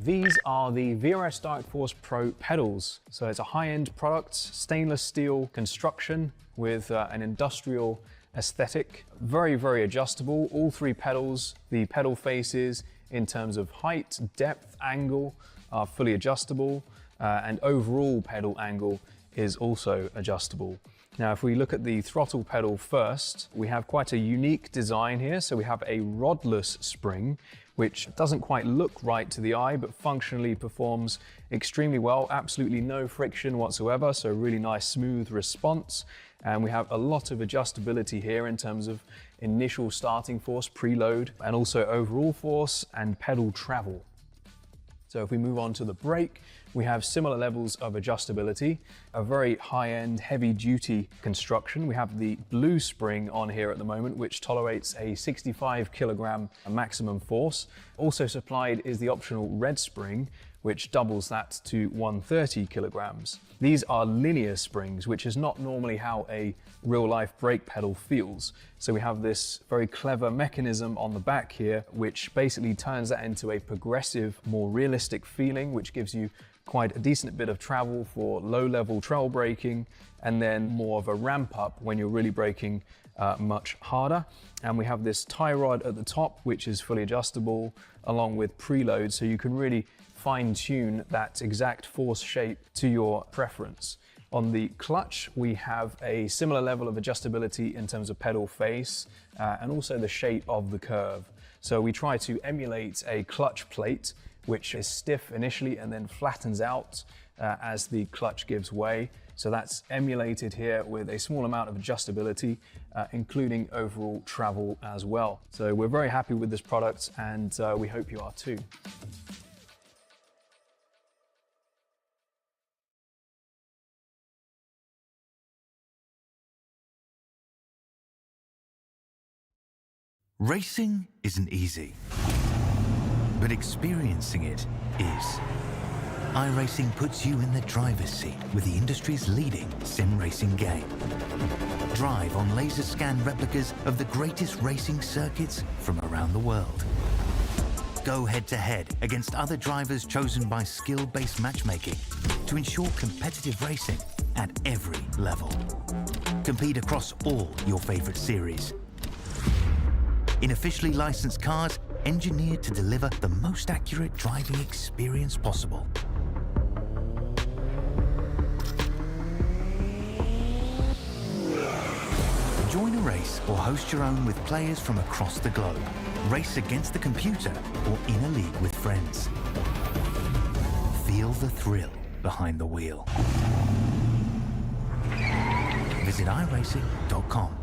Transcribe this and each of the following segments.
These are the VRS Direct Force Pro pedals. So it's a high-end product, stainless steel construction with an industrial aesthetic. Very, very adjustable. All three pedals, the pedal faces in terms of height, depth, angle are fully adjustable, and overall pedal angle is also adjustable. Now, if we look at the throttle pedal first, we have quite a unique design here. So we have a rodless spring, which doesn't quite look right to the eye, but functionally performs extremely well. Absolutely no friction whatsoever, so really nice smooth response. And we have a lot of adjustability here in terms of initial starting force, preload, and also overall force and pedal travel. So if we move on to the brake, we have similar levels of adjustability, a very high-end, heavy-duty construction. We have the blue spring on here at the moment, which tolerates a 65 kilogram maximum force. Also supplied is the optional red spring, which doubles that to 130 kilograms. These are linear springs, which is not normally how a real-life brake pedal feels. So we have this very clever mechanism on the back here, which basically turns that into a progressive, more realistic feeling, which gives you quite a decent bit of travel for low-level trail braking, and then more of a ramp up when you're really braking much harder. And we have this tie rod at the top, which is fully adjustable, along with preload, so you can really fine-tune that exact force shape to your preference. On the clutch, we have a similar level of adjustability in terms of pedal face and also the shape of the curve. So we try to emulate a clutch plate, which is stiff initially and then flattens out as the clutch gives way. So that's emulated here with a small amount of adjustability, including overall travel as well. So we're very happy with this product, and we hope you are too. Racing isn't easy, but experiencing it is. iRacing puts you in the driver's seat with the industry's leading sim racing game. Drive on laser scan replicas of the greatest racing circuits from around the world. Go head to head against other drivers chosen by skill-based matchmaking to ensure competitive racing at every level. Compete across all your favorite series in officially licensed cars engineered to deliver the most accurate driving experience possible. Join a race or host your own with players from across the globe. Race against the computer or in a league with friends. Feel the thrill behind the wheel. Visit IRacing.com.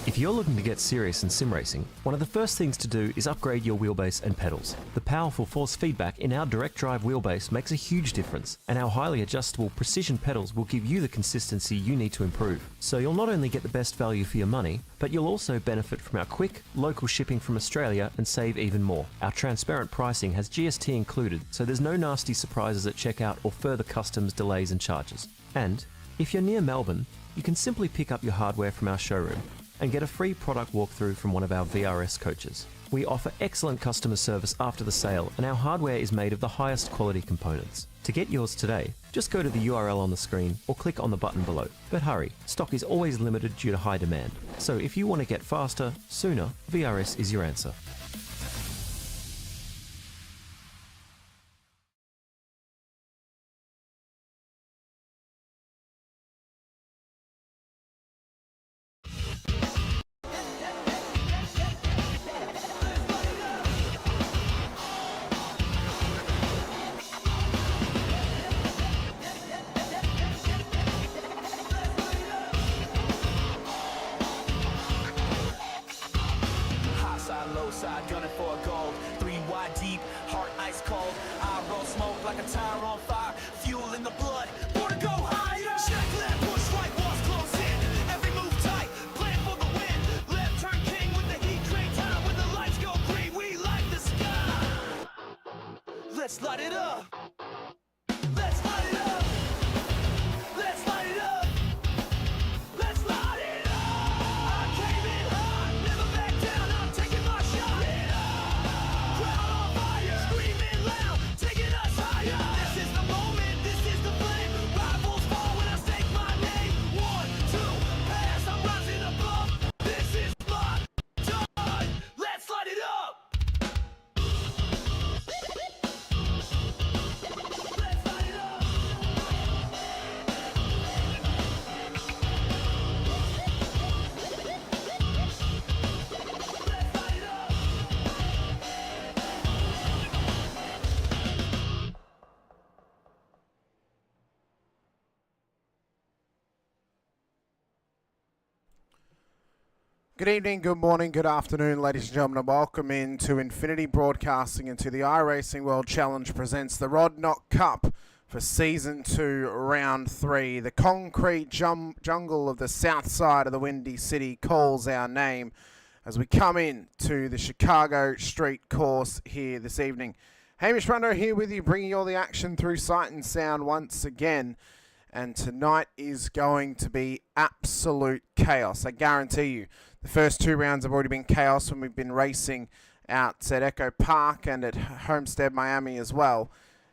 If you're looking to get serious in sim racing, one of the first things to do is upgrade your wheelbase and pedals. The powerful force feedback in our direct drive wheelbase makes a huge difference, and our highly adjustable precision pedals will give you the consistency you need to improve. So you'll not only get the best value for your money, but you'll also benefit from our quick, local shipping from Australia and save even more. Our transparent pricing has GST included, so there's no nasty surprises at checkout or further customs delays and charges. And if you're near Melbourne, you can simply pick up your hardware from our showroom and get a free product walkthrough from one of our VRS coaches. We offer excellent customer service after the sale, and our hardware is made of the highest quality components. To get yours today, just go to the URL on the screen or click on the button below. But hurry, stock is always limited due to high demand. So if you want to get faster, sooner, VRS is your answer. Side gunning for a goal, 3 wide deep, heart ice cold. I roll smoke like a tire on fire, fuel in the blood, born to go higher. Check left, push right, walls close in. Every move tight, plan for the win. Left turn king with the heat, train time when the lights go green. We light the sky. Let's light it up. Let's light it up. Let's light it up. Let's light it up. I came in hot, never back down. I'm taking my shot. Crowd on fire, screaming loud, taking us higher. This is the moment, this is the flame. Rivals fall when I stake my name. 1, 2, pass, I'm rising above. This is my time. Let's light it up. Good evening, good morning, good afternoon, ladies and gentlemen, and welcome into Infinity Broadcasting into the iRacing World Challenge presents the Rod Knock Cup for Season 2, Round 3. The concrete jungle of the south side of the Windy City calls our name as we come in to the Chicago Street Course here this evening. Hamish Munro here with you, bringing you all the action through sight and sound once again. And tonight is going to be absolute chaos, I guarantee you. The first 2 rounds have already been chaos when we've been racing out at Echo Park and at Homestead, Miami as well.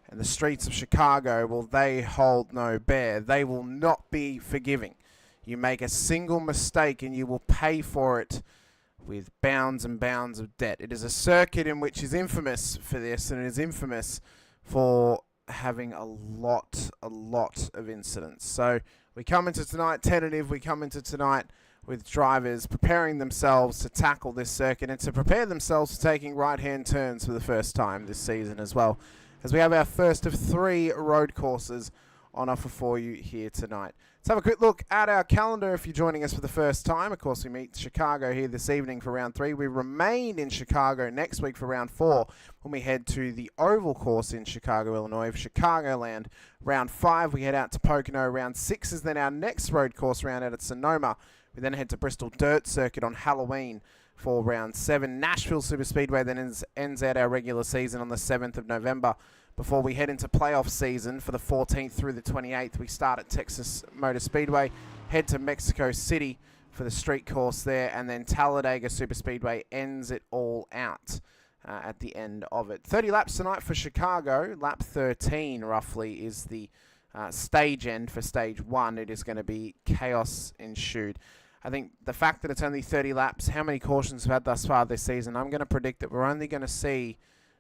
And the streets of Chicago, well, they hold no bear. They will not be forgiving. You make a single mistake and you will pay for it with bounds and bounds of debt. It is a circuit in which is infamous for this, and it is infamous for having a lot of incidents. So we come into tonight tentative. We come into tonight with drivers preparing themselves to tackle this circuit and to prepare themselves for taking right-hand turns for the first time this season as well, as we have our first of 3 road courses on offer for you here tonight. Let's have a quick look at our calendar if you're joining us for the first time. Of course, we meet Chicago here this evening for round 3. We remain in Chicago next week for round 4 when we head to the Oval Course in Chicago, Illinois, for Chicagoland. Round 5, we head out to Pocono. Round 6 is then our next road course round out at Sonoma. We then head to Bristol Dirt Circuit on Halloween for round 7. Nashville Superspeedway then ends out our regular season on the 7th of November. Before we head into playoff season for the 14th through the 28th, we start at Texas Motor Speedway, head to Mexico City for the street course there, and then Talladega Superspeedway ends it all out at the end of it. 30 laps tonight for Chicago. Lap 13, roughly, is the stage end for stage 1. It is going to be chaos ensued. I think the fact that it's only 30 laps, how many cautions we've had thus far this season, I'm going to predict that we're only going to see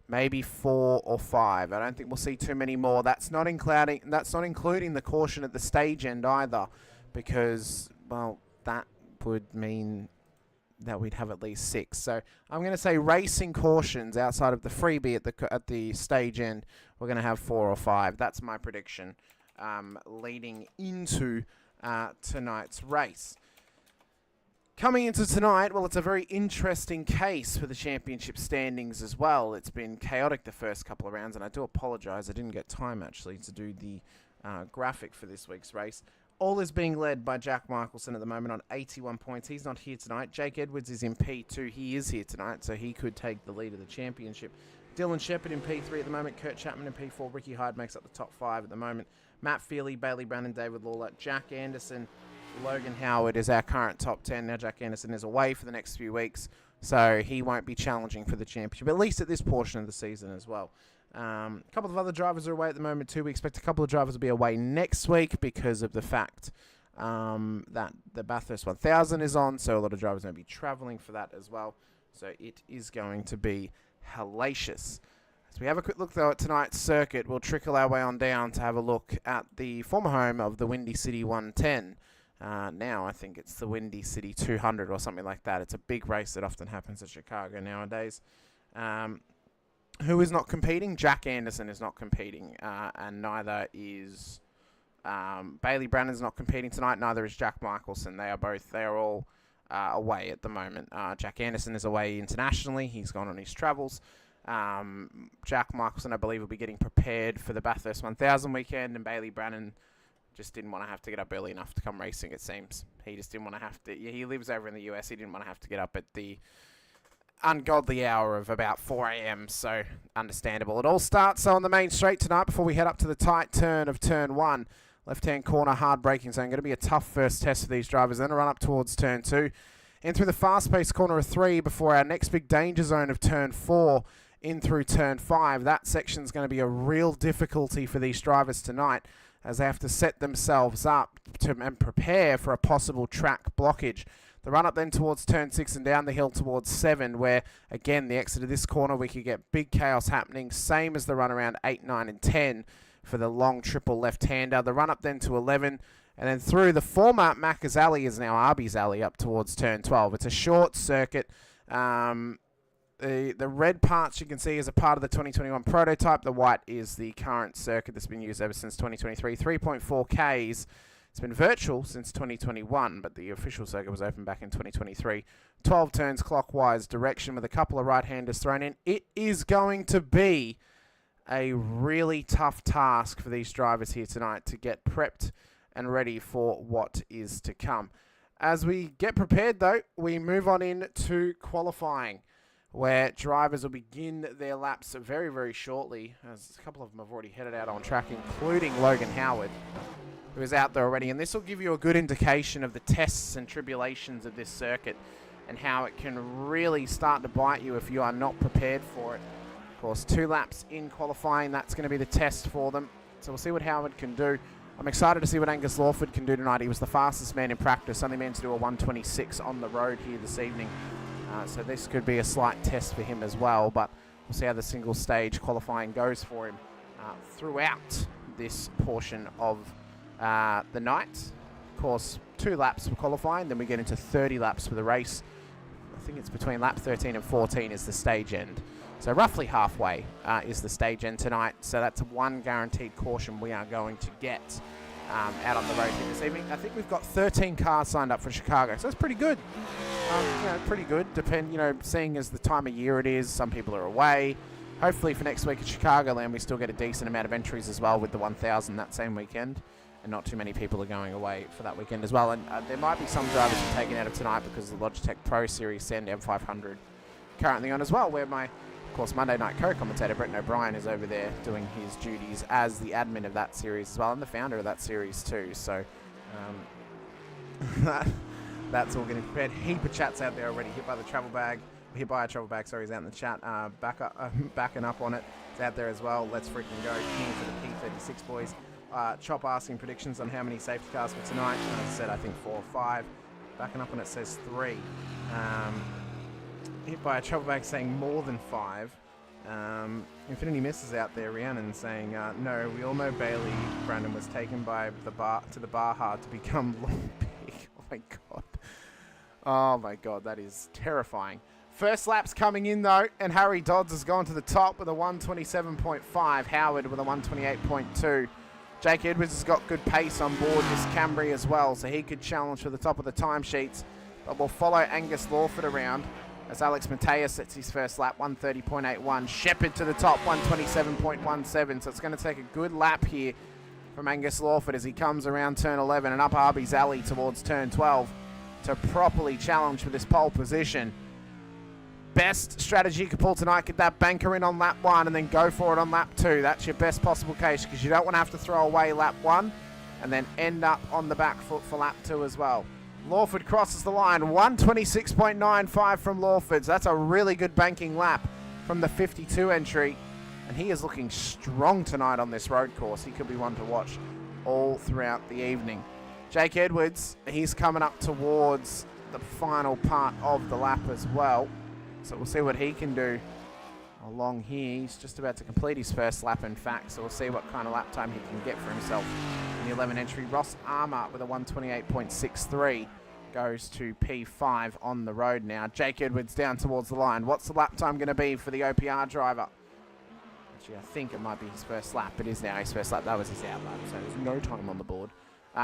maybe 4 or 5. I don't think we'll see too many more. That's not including the caution at the stage end either, because, well, that would mean that we'd have at least 6. So I'm going to say racing cautions outside of the freebie at the stage end, we're going to have 4 or 5. That's my prediction leading into tonight's race. Coming into tonight, well, it's a very interesting case for the championship standings as well. It's been chaotic the first couple of rounds, and I do apologise. I didn't get time, actually, to do the graphic for this week's race. All is being led by Jack Michelson at the moment on 81 points. He's not here tonight. Jake Edwards is in P2. He is here tonight, so he could take the lead of the championship. Dylan Shepherd in P3 at the moment. Kurt Chapman in P4. Ricky Hyde makes up the top 5 at the moment. Matt Feely, Bailey Brandon, David Lawler, Jack Anderson, Logan Howard is our current top 10. Now Jack Anderson is away for the next few weeks, so he won't be challenging for the championship, at least at this portion of the season as well. A couple of other drivers are away at the moment too. We expect a couple of drivers will be away next week because of the fact that the Bathurst 1000 is on, so a lot of drivers may be traveling for that as well. So it is going to be hellacious. As we have a quick look though at tonight's circuit, we'll trickle our way on down to have a look at the former home of the Windy City 110. Now I think it's the Windy City 200 or something like that. It's a big race that often happens at Chicago nowadays. Who is not competing? Jack Anderson is not competing, and neither is Bailey Brannon's not competing tonight. Neither is Jack Michelson. They are all away at the moment. Jack Anderson is away internationally. He's gone on his travels. Jack Michelson, I believe, will be getting prepared for the Bathurst 1000 weekend, and Bailey Brannon just didn't want to have to get up early enough to come racing, it seems. He just didn't want to have to. Yeah, he lives over in the US. He didn't want to have to get up at the ungodly hour of about 4 a.m, so understandable. It all starts on the main straight tonight before we head up to the tight turn of turn 1. Left-hand corner, hard braking zone. Going to be a tough first test for these drivers. Then a run up towards turn 2. In through the fast-paced corner of 3 before our next big danger zone of turn 4. In through turn 5. That section's going to be a real difficulty for these drivers tonight, as they have to set themselves up and prepare for a possible track blockage. The run up then towards turn 6 and down the hill towards 7, where, again, the exit of this corner, we could get big chaos happening, same as the run around 8, 9 and 10 for the long triple left-hander. The run up then to 11, and then through the former Macca's Alley is now Arby's Alley up towards turn 12. It's a short circuit. The red parts you can see is a part of the 2021 prototype. The white is the current circuit that's been used ever since 2023. 3.4 Ks. It's been virtual since 2021, but the official circuit was open back in 2023. 12 turns clockwise direction with a couple of right-handers thrown in. It is going to be a really tough task for these drivers here tonight to get prepped and ready for what is to come. As we get prepared, though, we move on into qualifying, where drivers will begin their laps very, very shortly, as a couple of them have already headed out on track, including Logan Howard, who is out there already. And this will give you a good indication of the tests and tribulations of this circuit and how it can really start to bite you if you are not prepared for it. Of course, 2 laps in qualifying, that's going to be the test for them. So we'll see what Howard can do. I'm excited to see what Angus Lawford can do tonight. He was the fastest man in practice, only man to do a 126 on the road here this evening. So this could be a slight test for him as well, but we'll see how the single stage qualifying goes for him throughout this portion of the night. Of course, 2 laps for qualifying, then we get into 30 laps for the race. I think it's between lap 13 and 14 is the stage end. So roughly halfway is the stage end tonight. So that's 1 guaranteed caution we are going to get out on the road here this evening. I think we've got 13 cars signed up for Chicago, so that's pretty good. Pretty good. Seeing as the time of year it is, some people are away. Hopefully for next week at Chicagoland, we still get a decent amount of entries as well with the 1,000 that same weekend. And not too many people are going away for that weekend as well. And there might be some drivers who are taken out of tonight because of the Logitech Pro Series Send M500 currently on as well, where my, of course, Monday night co-commentator Brenton O'Brien is over there doing his duties as the admin of that series as well, and the founder of that series too. So that's all getting prepared. Heap of chats out there already. Hit by a travel bag, he's out in the chat. Backing up on it. It's out there as well. Let's freaking go. King for the P36 boys. Chop asking predictions on how many safety cars for tonight. As I said, I think 4 or 5. Backing up on it says 3. Hit by a travel bag saying more than 5. Infinity Misses out there, Rhiannon saying, no, we all know Bailey Brandon was taken by the Baja to become Long Peak. Oh my god. Oh my god, that is terrifying. First lap's coming in though, and Harry Dodds has gone to the top with a 127.5. Howard with a 128.2. Jake Edwards has got good pace on board this Camry as well, so he could challenge for the top of the timesheets. But we'll follow Angus Lawford around as Alex Mateus sets his first lap, 130.81. Shepherd to the top, 127.17. So it's going to take a good lap here from Angus Lawford as he comes around turn 11 and up Arby's Alley towards turn 12 to properly challenge for this pole position. Best strategy you could pull tonight, get that banker in on lap 1 and then go for it on lap 2. That's your best possible case because you don't want to have to throw away lap 1 and then end up on the back foot for lap 2 as well. Lawford crosses the line, 126.95 from Lawford. So that's a really good banking lap from the 52 entry. And he is looking strong tonight on this road course. He could be one to watch all throughout the evening. Jake Edwards, he's coming up towards the final part of the lap as well. So we'll see what he can do along here. He's just about to complete his first lap, in fact. So we'll see what kind of lap time he can get for himself in the 11 entry. Ross Armour with a 128.63 goes to P5 on the road now. Jake Edwards down towards the line. What's the lap time going to be for the OPR driver? Actually, I think it might be his first lap. It is now his first lap. That was his out lap, so there's no time on the board.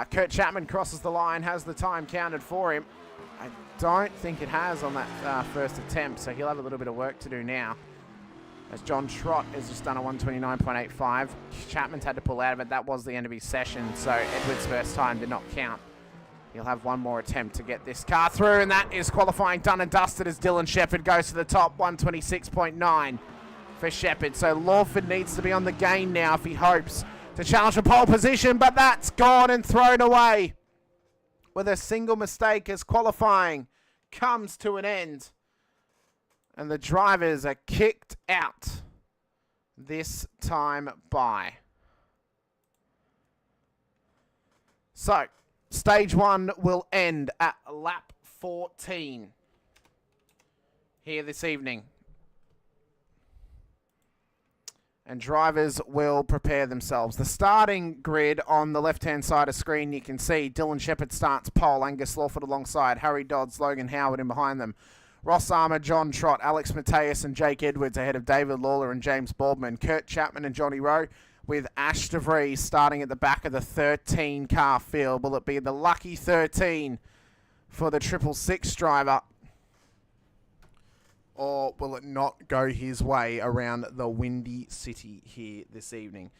Kurt Chapman crosses the line, has the time counted for him. I don't think it has on that first attempt, so he'll have a little bit of work to do now. As John Trott has just done a 129.85. Chapman's had to pull out of it. That was the end of his session, so Edwards' first time did not count. He'll have one more attempt to get this car through, and that is qualifying done and dusted as Dylan Shepherd goes to the top, 126.9 for Shepherd. So Lawford needs to be on the gain now if he hopes to challenge for pole position, but that's gone and thrown away with a single mistake as qualifying comes to an end. And the drivers are kicked out this time by. So, stage 1 will end at lap 14 here this evening. And drivers will prepare themselves. The starting grid on the left-hand side of screen, you can see Dylan Shepherd starts pole, Angus Lawford alongside, Harry Dodds, Logan Howard in behind them. Ross Armour, John Trott, Alex Mateus and Jake Edwards ahead of David Lawler and James Baldwin. Kurt Chapman and Johnny Rowe with Ash DeVries starting at the back of the 13-car field. Will it be the lucky 13 for the 666 driver? Or will it not go his way around the Windy City here this evening?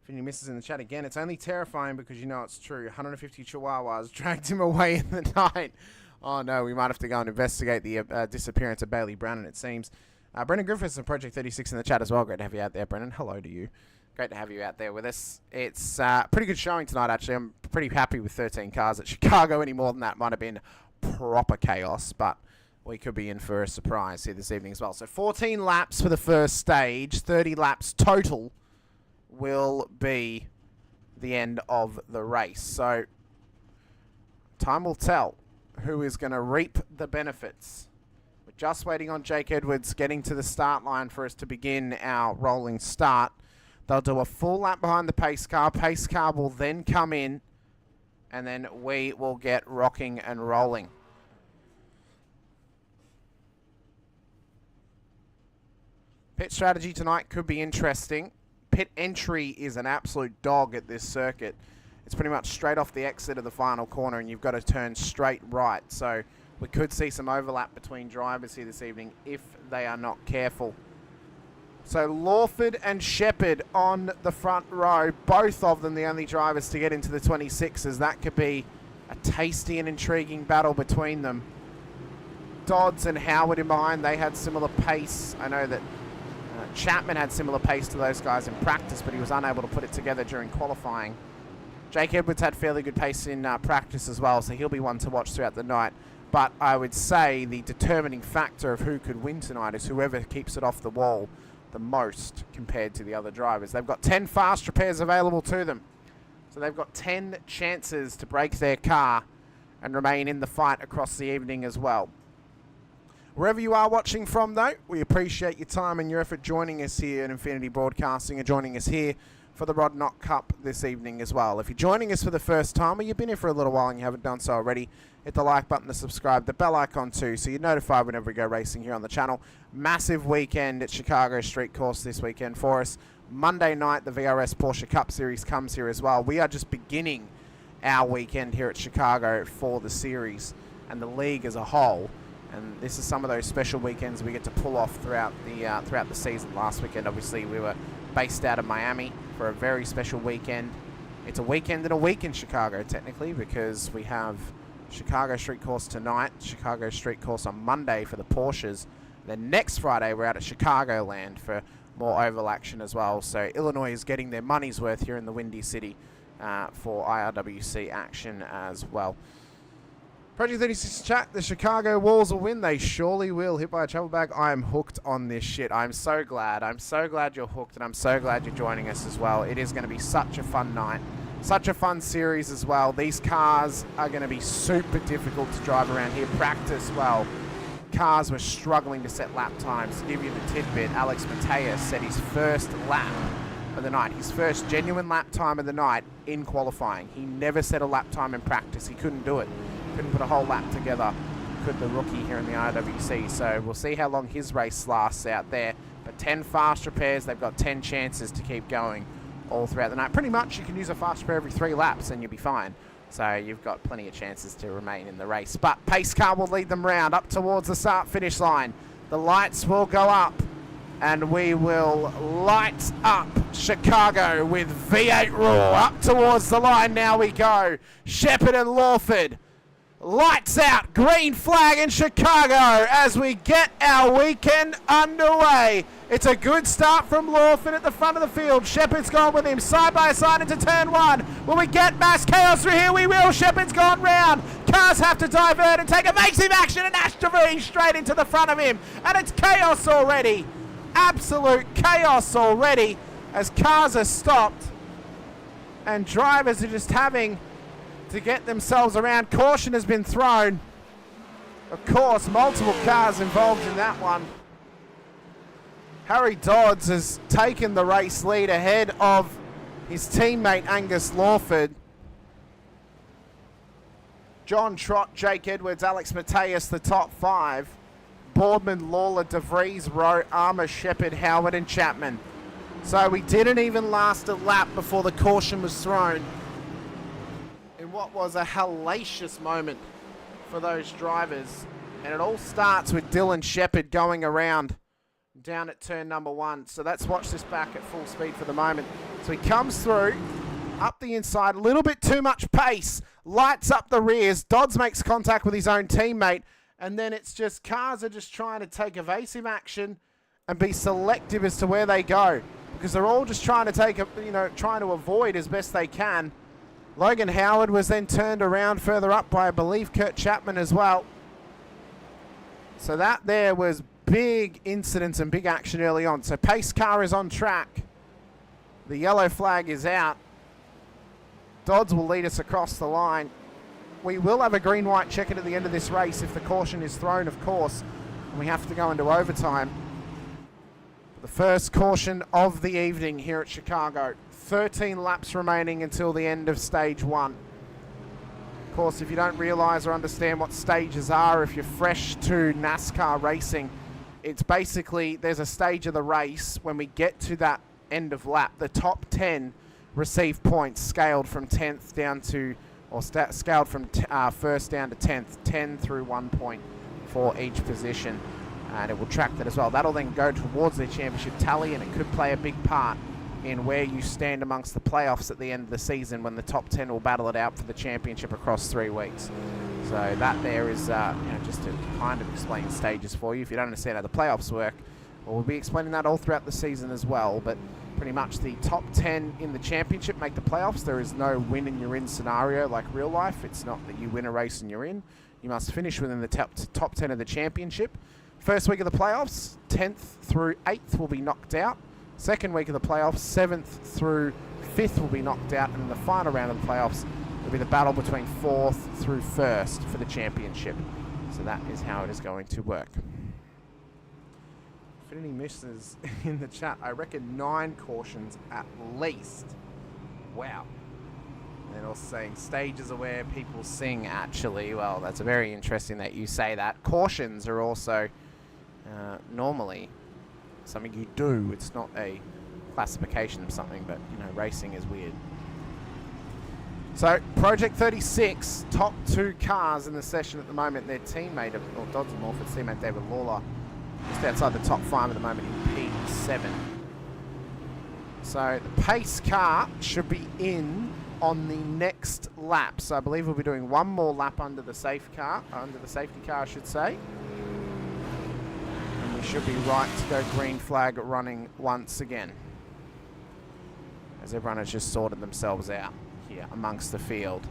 If any misses in the chat again, it's only terrifying because you know it's true. 150 Chihuahuas dragged him away in the night. Oh no, we might have to go and investigate the disappearance of Bailey Brannon, it seems. Brendan Griffiths and Project 36 in the chat as well. Great to have you out there, Brendan. Hello to you. Great to have you out there with us. It's pretty good showing tonight, actually. I'm pretty happy with 13 cars at Chicago. Any more than that might have been proper chaos, but we could be in for a surprise here this evening as well. So 14 laps for the first stage, 30 laps total will be the end of the race. So time will tell who is going to reap the benefits. We're just waiting on Jake Edwards getting to the start line for us to begin our rolling start. They'll do a full lap behind the pace car. Pace car will then come in, and then we will get rocking and rolling. Pit strategy tonight could be interesting. Pit entry is an absolute dog at this circuit. It's pretty much straight off the exit of the final corner, and you've got to turn straight right. So we could see some overlap between drivers here this evening if they are not careful. So Lawford and Shepherd on the front row, both of them the only drivers to get into the 26s. That could be a tasty and intriguing battle between them. Dodds and Howard in behind, they had similar pace. I know that Chapman had similar pace to those guys in practice, but he was unable to put it together during qualifying. Jake Edwards had fairly good pace in practice as well, so he'll be one to watch throughout the night. But I would say the determining factor of who could win tonight is whoever keeps it off the wall the most compared to the other drivers. They've got 10 fast repairs available to them. So they've got 10 chances to break their car and remain in the fight across the evening as well. Wherever you are watching from, though, we appreciate your time and your effort joining us here at Infinity Broadcasting and joining us here for the Rod Knock Cup this evening as well. If you're joining us for the first time or you've been here for a little while and you haven't done so already, hit the like button, the subscribe, the bell icon too, so you're notified whenever we go racing here on the channel. Massive weekend at Chicago Street Course this weekend for us. Monday night, the VRS Porsche Cup Series comes here as well. We are just beginning our weekend here at Chicago for the series and the league as a whole. And this is some of those special weekends we get to pull off throughout the season. Last weekend, obviously, we were based out of Miami for a very special weekend. It's a weekend and a week in Chicago, technically, because we have Chicago Street Course tonight, Chicago Street Course on Monday for the Porsches. Then next Friday, we're out at Chicagoland for more oval action as well. So Illinois is getting their money's worth here in the Windy City for IRWC action as well. Project 36 chat, the Chicago Wolves will win. They surely will. Hit by a travel bag. I am hooked on this shit. I'm so glad. I'm so glad you're hooked, and I'm so glad you're joining us as well. It is going to be such a fun night. Such a fun series as well. These cars are going to be super difficult to drive around here. Practice, well, cars were struggling to set lap times. To give you the tidbit, Alex Mateus set his first lap of the night. His first genuine lap time of the night in qualifying. He never set a lap time in practice. He couldn't do it. Couldn't put a whole lap together, could the rookie here in the IRWC. So we'll see how long his race lasts out there. But 10 fast repairs, they've got 10 chances to keep going all throughout the night. Pretty much you can use a fast repair every 3 laps and you'll be fine. So you've got plenty of chances to remain in the race. But pace car will lead them round up towards the start-finish line. The lights will go up and we will light up Chicago with V8 roar. Up towards the line now we go. Shepherd and Lawford Lights out, green flag in Chicago as we get our weekend underway. It's a good start from Lawford at the front of the field. Shepard's gone with him side by side into turn one. Will we get mass chaos through here? We will. Shepard's gone round. Cars have to divert and take evasive action, and Ashton straight into the front of him. And it's chaos already. Absolute chaos already as cars are stopped and drivers are just having to get themselves around. Caution has been thrown. Of course, multiple cars involved in that one. Harry Dodds has taken the race lead ahead of his teammate Angus Lawford. John Trott, Jake Edwards, Alex Mateus, the top five. Boardman, Lawler, DeVries, Rowe, Armour, Shepherd, Howard and Chapman. So we didn't even last a lap before the caution was thrown in what was a hellacious moment for those drivers. And it all starts with Dylan Shepherd going around down at turn number one. So let's watch this back at full speed for the moment. So he comes through, up the inside, a little bit too much pace, lights up the rears. Dodds makes contact with his own teammate. And then it's just cars are just trying to take evasive action and be selective as to where they go, because they're all just trying to trying to avoid as best they can. Logan Howard was then turned around further up by, I believe, Kurt Chapman as well. So that there was big incidents and big action early on. So pace car is on track. The yellow flag is out. Dodds will lead us across the line. We will have a green-white checker at the end of this race if the caution is thrown, of course, and we have to go into overtime. The first caution of the evening here at Chicago. 13 laps remaining until the end of stage one. Of course, if you don't realise or understand what stages are, if you're fresh to NASCAR racing, it's basically there's a stage of the race when we get to that end of lap. The top 10 receive points scaled from 10th down to, or scaled from first down to 10th, 10 through 1 point for each position. And it will track that as well. That'll then go towards the championship tally, and it could play a big part in where you stand amongst the playoffs at the end of the season, when the top 10 will battle it out for the championship across 3 weeks. So that there is just to kind of explain stages for you. If you don't understand how the playoffs work, well, we'll be explaining that all throughout the season as well. But pretty much the top 10 in the championship make the playoffs. There is no win and you're in scenario like real life. It's not that you win a race and you're in. You must finish within the top 10 of the championship. First week of the playoffs, 10th through 8th will be knocked out. Second week of the playoffs, 7th through 5th will be knocked out. And in the final round of the playoffs will be the battle between 4th through 1st for the championship. So that is how it is going to work. Infinity Misses in the chat, I reckon 9 cautions at least. Wow. And also saying stages are where people sing, actually. Well, that's very interesting that you say that. Cautions are also normally something you do. It's not a classification of something, but, racing is weird. So, Project 36, top 2 cars in the session at the moment. Their teammate, or Dodds and Morford's teammate, David Lawler, just outside the top 5 at the moment in P7. So, the pace car should be in on the next lap. So I believe we'll be doing one more lap under the safety car, I should say. And we should be right to go green flag running once again, as everyone has just sorted themselves out here amongst the field.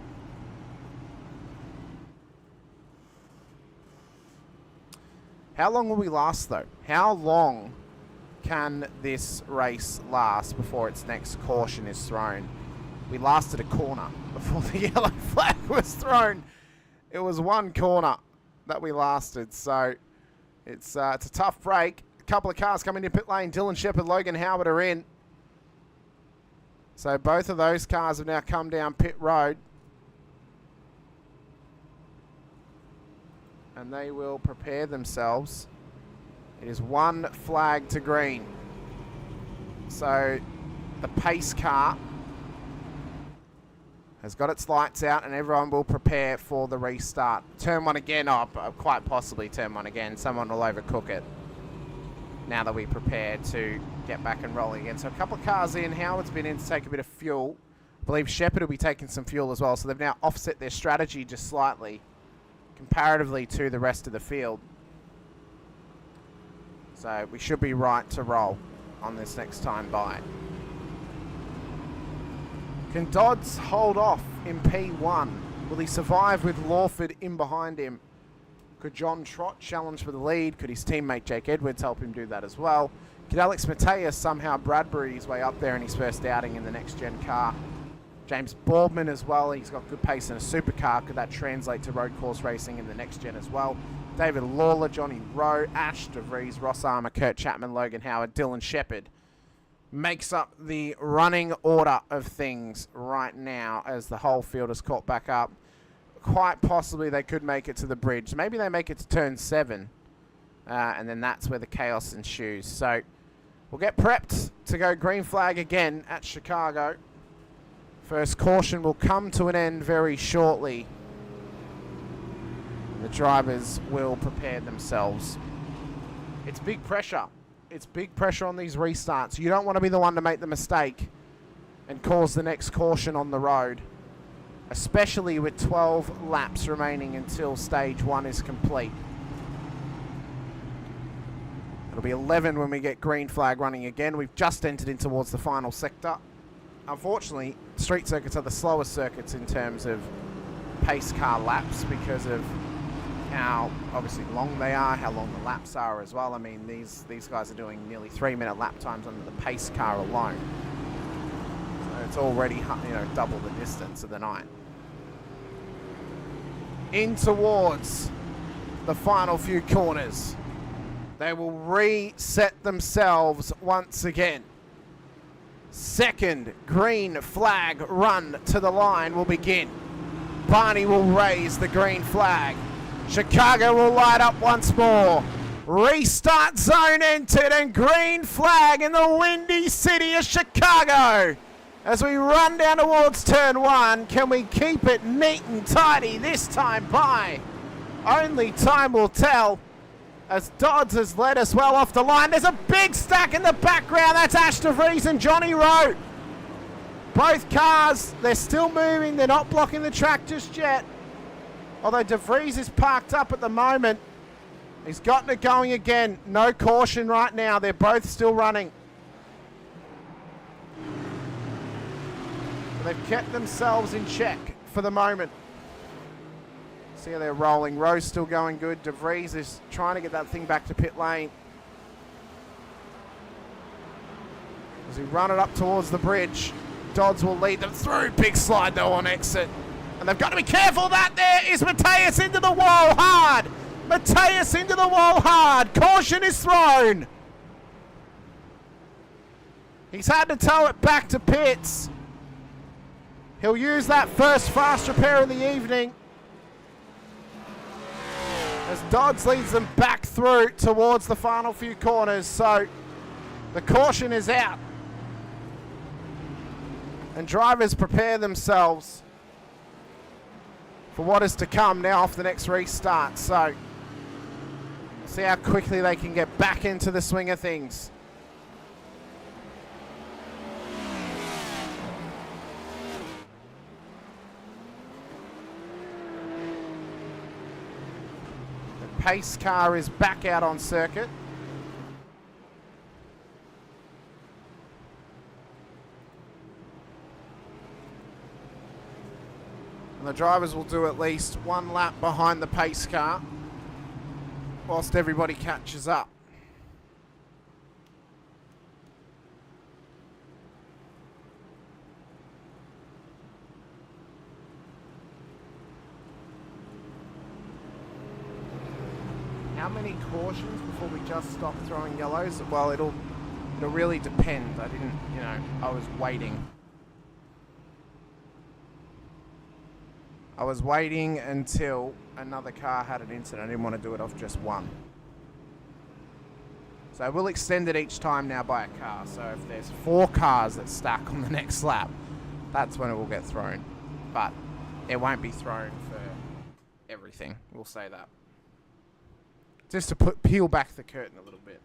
How long will we last, though? How long can this race last before its next caution is thrown? We lasted a corner before the yellow flag was thrown. It was 1 corner that we lasted, so it's a tough break. A couple of cars coming in pit lane. Dylan Shepherd, Logan Howard are in. So both of those cars have now come down pit road. And they will prepare themselves. It is 1 flag to green. So the pace car has got its lights out, and everyone will prepare for the restart. Turn 1 again. Quite possibly turn 1 again. Someone will overcook it now that we prepare to get back and rolling again. So a couple of cars in. Howard's been in to take a bit of fuel. I believe Shepherd will be taking some fuel as well. So they've now offset their strategy just slightly. comparatively to the rest of the field. So we should be right to roll on this next time by. Can Dodds hold off in P1? Will he survive with Lawford in behind him? Could John Trott challenge for the lead? Could his teammate Jake Edwards help him do that as well? Could Alex Mateus somehow Bradbury his way up there in his first outing in the next gen car? James Boardman as well, he's got good pace in a supercar. Could that translate to road course racing in the next gen as well? David Lawler, Johnny Rowe, Ash DeVries, Ross Armour, Kurt Chapman, Logan Howard, Dylan Shepherd makes up the running order of things right now as the whole field is caught back up. Quite possibly they could make it to the bridge. Maybe they make it to turn 7. And then that's where the chaos ensues. So we'll get prepped to go green flag again at Chicago. First caution will come to an end very shortly. The drivers will prepare themselves. It's big pressure. It's big pressure on these restarts. You don't want to be the one to make the mistake and cause the next caution on the road, especially with 12 laps remaining until stage 1 is complete. It'll be 11 when we get green flag running again. We've just entered in towards the final sector. Unfortunately, street circuits are the slowest circuits in terms of pace car laps because of how obviously long they are, how long the laps are as well. I mean, these guys are doing nearly 3-minute lap times under the pace car alone. So it's already, you know, double the distance of the night. In towards the final few corners. They will reset themselves once again. Second green flag run to the line will begin. Barney will raise the green flag. Chicago will light up once more. Restart zone entered and green flag in the windy city of Chicago. As we run down towards turn 1, can we keep it neat and tidy this time by? Only time will tell, as Dodds has led us well off the line. There's a big stack in the background. That's Ash DeVries and Johnny Rowe. Both cars, they're still moving. They're not blocking the track just yet. Although DeVries is parked up at the moment. He's gotten it going again. No caution right now. They're both still running. They've kept themselves in check for the moment. See how they're rolling. Rowe's still going good. DeVries is trying to get that thing back to pit lane. As we run it up towards the bridge, Dodds will lead them through. Big slide though on exit. And they've got to be careful. That there is Mateus into the wall hard. Mateus into the wall hard. Caution is thrown. He's had to tow it back to pits. He'll use that first fast repair of the evening as Dodds leads them back through towards the final few corners. So the caution is out. And drivers prepare themselves for what is to come now off the next restart. So see how quickly they can get back into the swing of things. The pace car is back out on circuit. And the drivers will do at least one lap behind the pace car whilst everybody catches up. How many cautions before we just stop throwing yellows? Well, it'll really depend. I was waiting. I was waiting until another car had an incident. I didn't want to do it off just one. So we'll extend it each time now by a car. So if there's 4 cars that stack on the next lap, that's when it will get thrown. But it won't be thrown for everything. We'll say that. Just to peel back the curtain a little bit.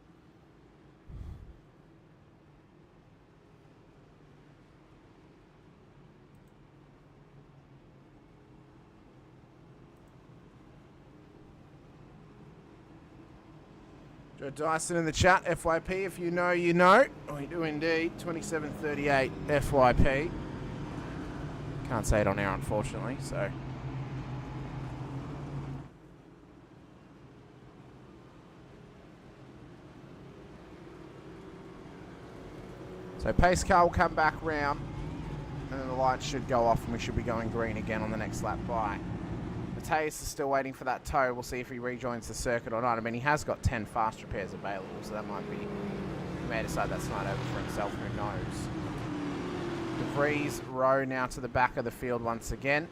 Joe Dyson in the chat, FYP, if you know, you know. We do indeed. 2738 FYP. Can't say it on air, unfortunately, so. So pace car will come back round, and then the lights should go off, and we should be going green again on the next lap by. Mateus is still waiting for that tow. We'll see if he rejoins the circuit or not. I mean, he has got 10 fast repairs available, so that might be... He may decide that's not over for himself, who knows. De Vries, Rowe now to the back of the field once again.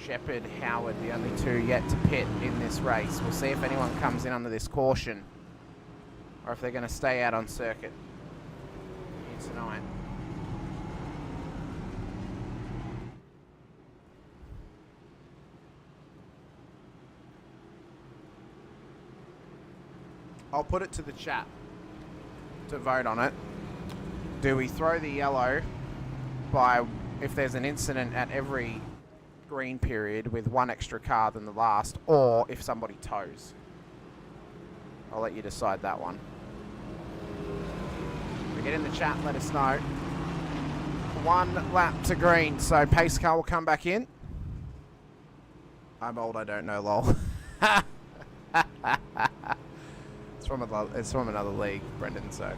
Shepherd, Howard, the only two yet to pit in this race. We'll see if anyone comes in under this caution, or if they're going to stay out on circuit tonight. I'll put it to the chat to vote on it. Do we throw the yellow by if there's an incident at every green period with one extra car than the last, or if somebody tows? I'll let you decide that one. Get in the chat, let us know. 1 lap to green, so pace car will come back in. I'm old, I don't know, lol. It's from another league, Brendan, so.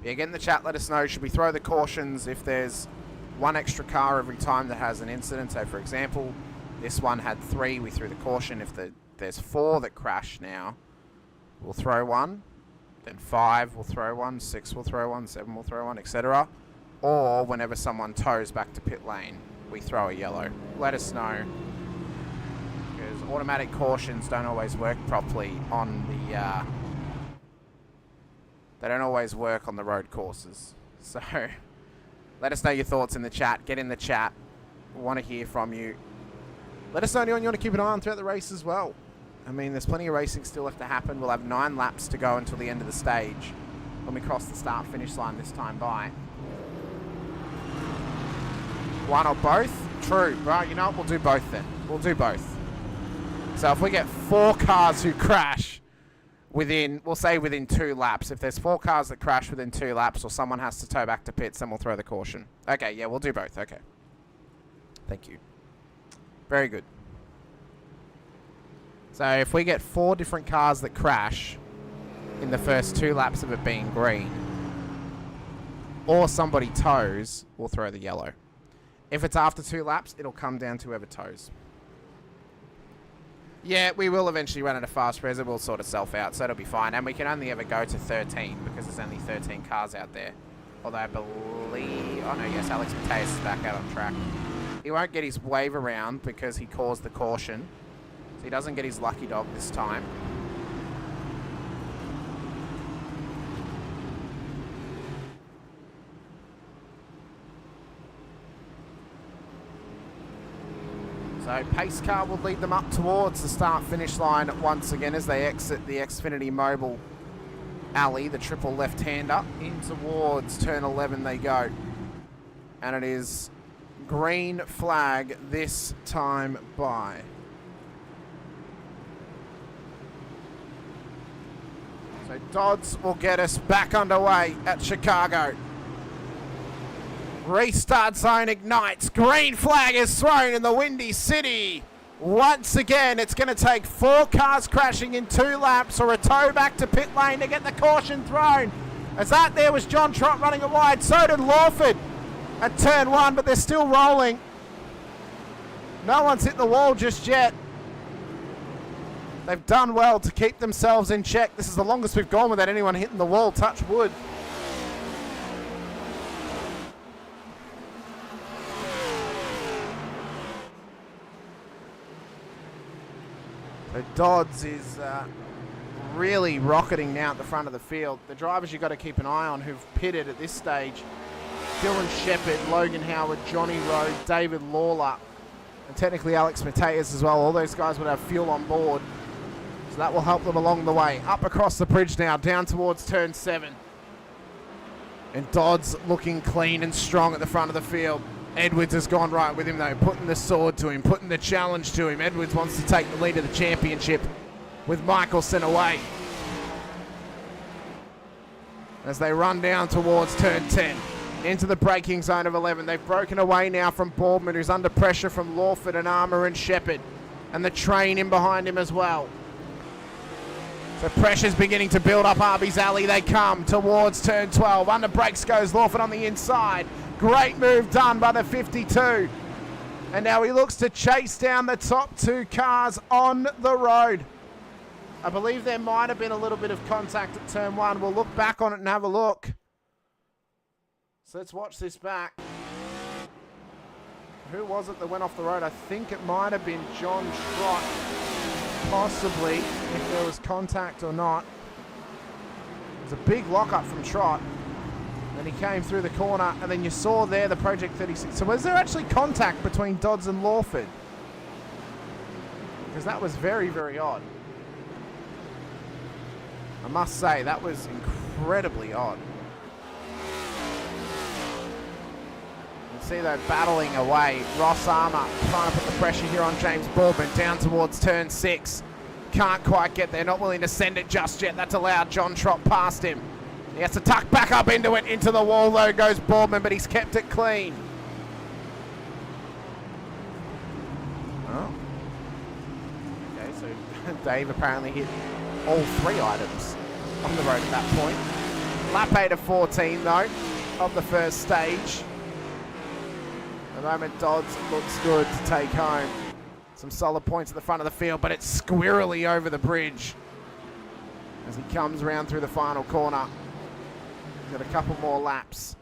Yeah, get in the chat, let us know. Should we throw the cautions if there's one extra car every time that has an incident? So, for example, this one had 3, we threw the caution. If there's 4 that crash now, we'll throw one. Then 5, we'll throw one. 6, we'll throw one. 7, we'll throw one, etc. Or whenever someone tows back to pit lane, we throw a yellow. Let us know. Because automatic cautions don't always work properly on the... they don't always work on the road courses. So, let us know your thoughts in the chat. Get in the chat. We want to hear from you. Let us know anyone you want to keep an eye on throughout the race as well. I mean, there's plenty of racing still left to happen. We'll have 9 laps to go until the end of the stage when we cross the start-finish line this time by. One or both? True. Right, you know what? We'll do both then. We'll do both. So if we get 4 cars who crash within, we'll say within 2 laps. If there's 4 cars that crash within 2 laps or someone has to tow back to pits, then we'll throw the caution. Okay, yeah, we'll do both. Okay. Thank you. Very good. So if we get 4 different cars that crash in the first 2 laps of it being green, or somebody tows, we'll throw the yellow. If it's after 2 laps, it'll come down to whoever tows. Yeah, we will eventually run out of fast res. It will sort itself out, so it'll be fine. And we can only ever go to 13 because there's only 13 cars out there. Although I believe... Oh no, yes, Alex Mateus is back out on track. He won't get his wave around because he caused the caution. So he doesn't get his lucky dog this time. So pace car will lead them up towards the start-finish line once again as they exit the Xfinity Mobile alley, the triple left-hander. In towards turn 11 they go. And it is green flag this time by. So Dodds will get us back underway at Chicago. Restart zone ignites. Green flag is thrown in the Windy City. Once again, it's going to take 4 cars crashing in 2 laps or a tow back to pit lane to get the caution thrown. As that there was John Trott running it wide. So did Lawford at turn 1, but they're still rolling. No one's hit the wall just yet. They've done well to keep themselves in check. This is the longest we've gone without anyone hitting the wall. Touch wood. So Dodds is really rocketing now at the front of the field. The drivers you've got to keep an eye on who've pitted at this stage: Dylan Shepherd, Logan Howard, Johnny Rowe, David Lawler, and technically Alex Mateus as well. All those guys would have fuel on board, so that will help them along the way. Up across the bridge now, down towards turn 7. And Dodds looking clean and strong at the front of the field. Edwards has gone right with him though, putting the sword to him, putting the challenge to him. Edwards wants to take the lead of the championship with Michelson away. As they run down towards turn 10, into the braking zone of 11. They've broken away now from Boardman, who's under pressure from Lawford and Armour and Shepherd, and the train in behind him as well. So pressure's beginning to build up Arby's Alley. They come towards turn 12. Under brakes goes Lawford on the inside. Great move done by the 52. And now he looks to chase down the top two cars on the road. I believe there might have been a little bit of contact at turn 1. We'll look back on it and have a look. So let's watch this back. Who was it that went off the road? I think it might have been John Trott. Possibly, if there was contact or not. It was a big lockup from Trott. Then he came through the corner, and then you saw there the Project 36. So was there actually contact between Dodds and Lawford? Because that was very, very odd. I must say, that was incredibly odd. You see though, battling away. Ross Armour trying to put the pressure here on James Boardman down towards turn 6. Can't quite get there, not willing to send it just yet. That's allowed John Trott past him. He has to tuck back up into it. Into the wall though goes Boardman, but he's kept it clean. Oh. Okay, so Dave apparently hit all 3 items on the road at that point. Lap 8 of 14 though, of the first stage. At the moment Dodds looks good to take home. Some solid points at the front of the field, but it's squirrely over the bridge as he comes round through the final corner. He's got a couple more laps.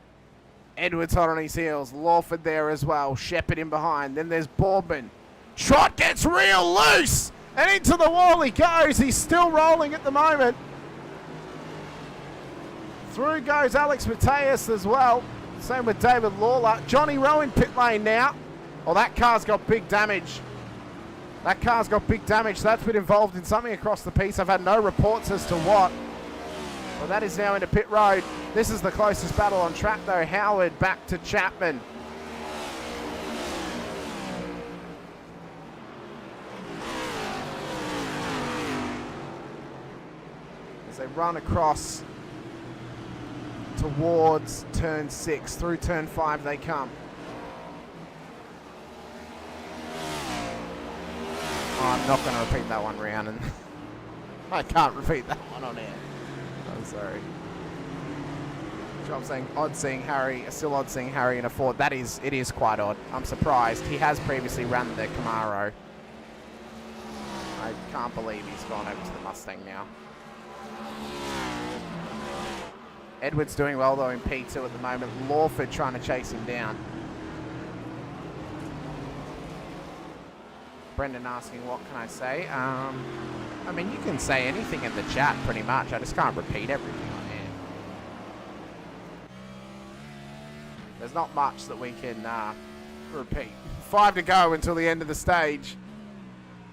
Edwards hot on his heels. Lawford there as well. Shepherd in behind. Then there's Boardman. Trott gets real loose, and into the wall he goes. He's still rolling at the moment. Through goes Alex Mateus as well. Same with David Lawler. Johnny Rowe in pit lane now. Well, that car's got big damage. That car's got big damage. So that's been involved in something across the piece. I've had no reports as to what. Well, that is now into pit road. This is the closest battle on track though. Howard back to Chapman. As they run across towards turn 6. Through turn 5 they come. Oh, I'm not going to repeat that one, Rhiannon. I can't repeat that one on air. I'm sorry. I'm saying odd seeing Harry, still odd seeing Harry in a Ford. It is quite odd. I'm surprised. He has previously run the Camaro. I can't believe he's gone over to the Mustang now. Edwards doing well though in P2 at the moment. Lawford trying to chase him down. Brendan asking, what can I say? I mean, you can say anything in the chat pretty much. I just can't repeat everything on air. There's not much that we can repeat. 5 to go until the end of the stage.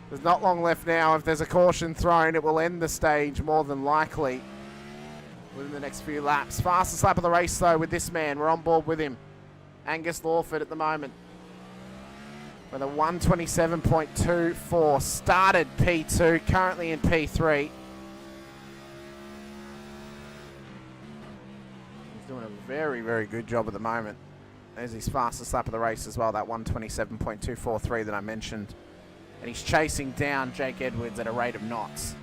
There's not long left now. If there's a caution thrown, it will end the stage more than likely within the next few laps. Fastest lap of the race though with this man. We're on board with him. Angus Lawford at the moment. With a 127.24. Started P2, currently in P3. He's doing a very, very good job at the moment. There's his fastest lap of the race as well, that 127.243 that I mentioned. And he's chasing down Jake Edwards at a rate of knots.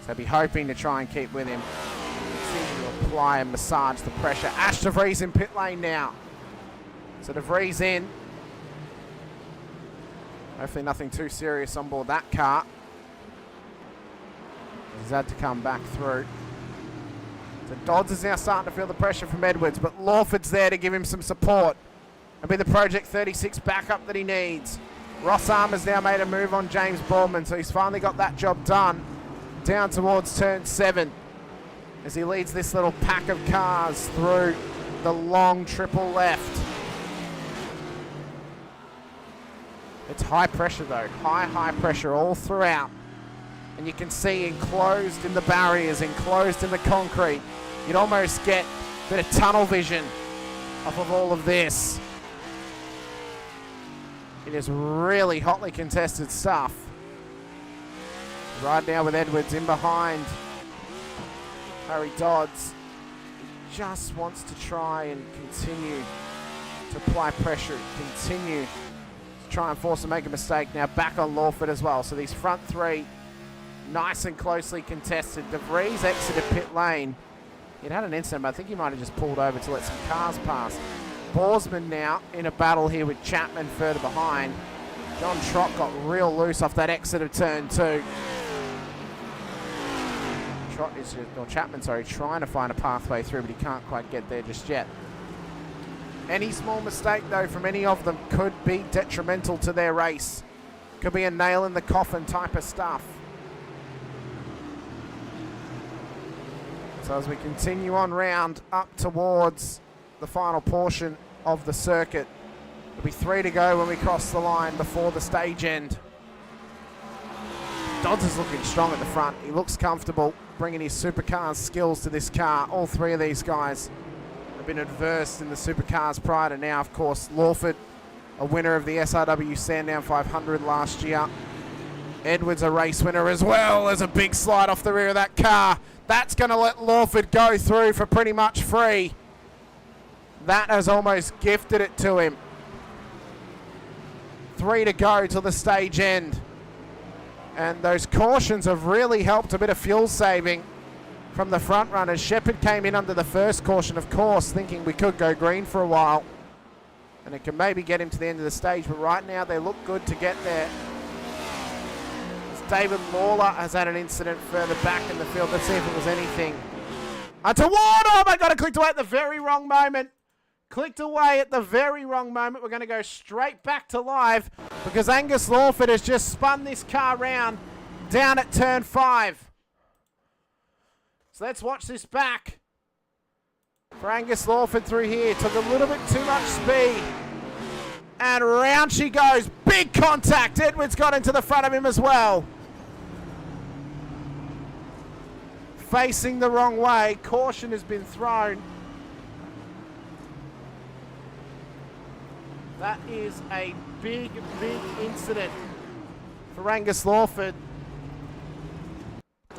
So be hoping to try and keep with him. Continue to apply and massage the pressure. Ash de Vries in pit lane now. So de Vries in. Hopefully nothing too serious on board that car. He's had to come back through. So Dodds is now starting to feel the pressure from Edwards, but Lawford's there to give him some support and be the Project 36 backup that he needs. Ross Armour's now made a move on James Boardman, so he's finally got that job done. Down towards turn 7 as he leads this little pack of cars through the long triple left. It's high pressure though, high pressure all throughout. And you can see enclosed in the barriers, enclosed in the concrete. You'd almost get a bit of tunnel vision off of all of this. It is really hotly contested stuff. Right now with Edwards in behind Harry Dodds. He just wants to try and continue to apply pressure, continue to try and force him to make a mistake. Now back on Lawford as well. So these front three, nice and closely contested. De Vries exited pit lane. He'd had an incident, but I think he might have just pulled over to let some cars pass. Borsman now in a battle here with Chapman further behind. John Trott got real loose off that exit of turn 2. Trott is, or Chapman, sorry, trying to find a pathway through, but he can't quite get there just yet. Any small mistake, though, from any of them could be detrimental to their race. Could be a nail in the coffin type of stuff. So as we continue on round up towards the final portion of the circuit, there'll be 3 to go when we cross the line before the stage end. Dodds is looking strong at the front. He looks comfortable, bringing his supercars skills to this car. All 3 of these guys have been adverse in the supercars prior to now. Of course, Lawford, a winner of the SRW Sandown 500 last year. Edwards, a race winner as well. There's a big slide off the rear of that car. That's going to let Lawford go through for pretty much free. That has almost gifted it to him. 3 to go till the stage end. And those cautions have really helped a bit of fuel saving from the front runners. Shepherd came in under the first caution, of course, thinking we could go green for a while. And it can maybe get him to the end of the stage, but right now they look good to get there. David Lawler has had an incident further back in the field. Let's see if it was anything untoward. Oh my God, I clicked away at the very wrong moment. Clicked away at the very wrong moment. We're going to go straight back to live because Angus Lawford has just spun this car round down at turn 5. So let's watch this back. For Angus Lawford through here. Took a little bit too much speed. And round she goes. Big contact. Edwards got into the front of him as well. Facing the wrong way. Caution has been thrown. That is a big, big incident for Angus Lawford.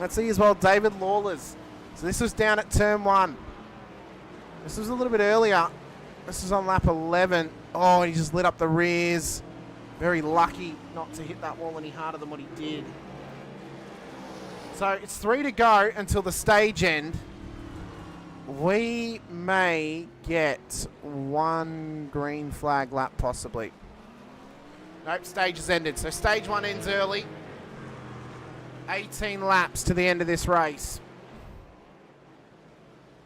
Let's see as well David Lawler's. So this was down at turn 1. This was a little bit earlier. This was on lap 11. Oh, he just lit up the rears. Very lucky not to hit that wall any harder than what he did. So it's 3 to go until the stage end. We may get 1 green flag lap possibly. Nope, stage has ended. So stage 1 ends early. 18 laps to the end of this race.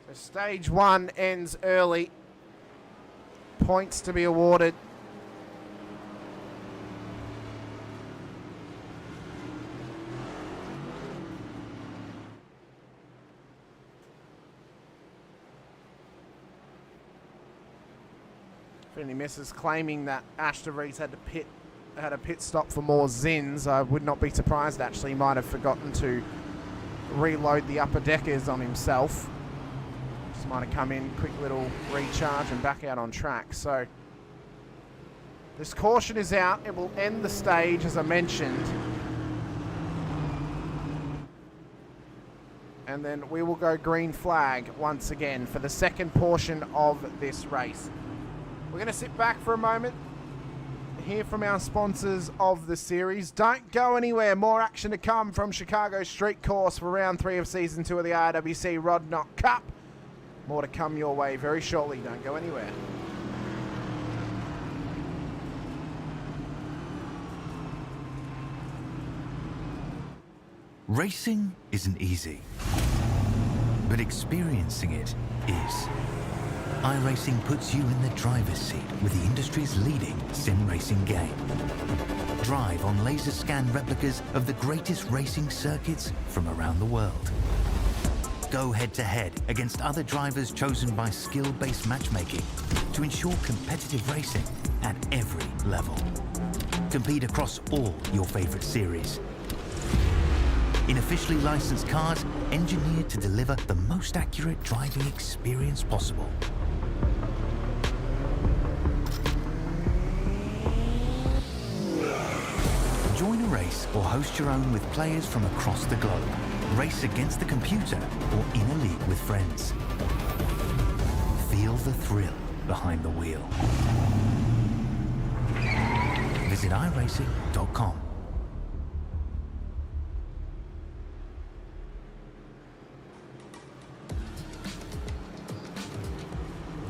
So stage 1 ends early. Points to be awarded. Any misses claiming that Ash de Vries had a pit stop for more Zins. I would not be surprised actually. He might have forgotten to reload the upper deckers on himself. Just might have come in, quick little recharge and back out on track. So this caution is out. It will end the stage as I mentioned. And then we will go green flag once again for the second portion of this race. We're going to sit back for a moment, hear from our sponsors of the series. Don't go anywhere. More action to come from Chicago Street Course for round 3 of season 2 of the IRWC Rod Knock Cup. More to come your way very shortly. Don't go anywhere. Racing isn't easy, but experiencing it is. iRacing puts you in the driver's seat with the industry's leading sim racing game. Drive on laser scan replicas of the greatest racing circuits from around the world. Go head to head against other drivers chosen by skill-based matchmaking to ensure competitive racing at every level. Compete across all your favorite series. In officially licensed cars, engineered to deliver the most accurate driving experience possible. race or host your own with players from across the globe. Race against the computer or in a league with friends. Feel the thrill behind the wheel. Visit IRacing.com.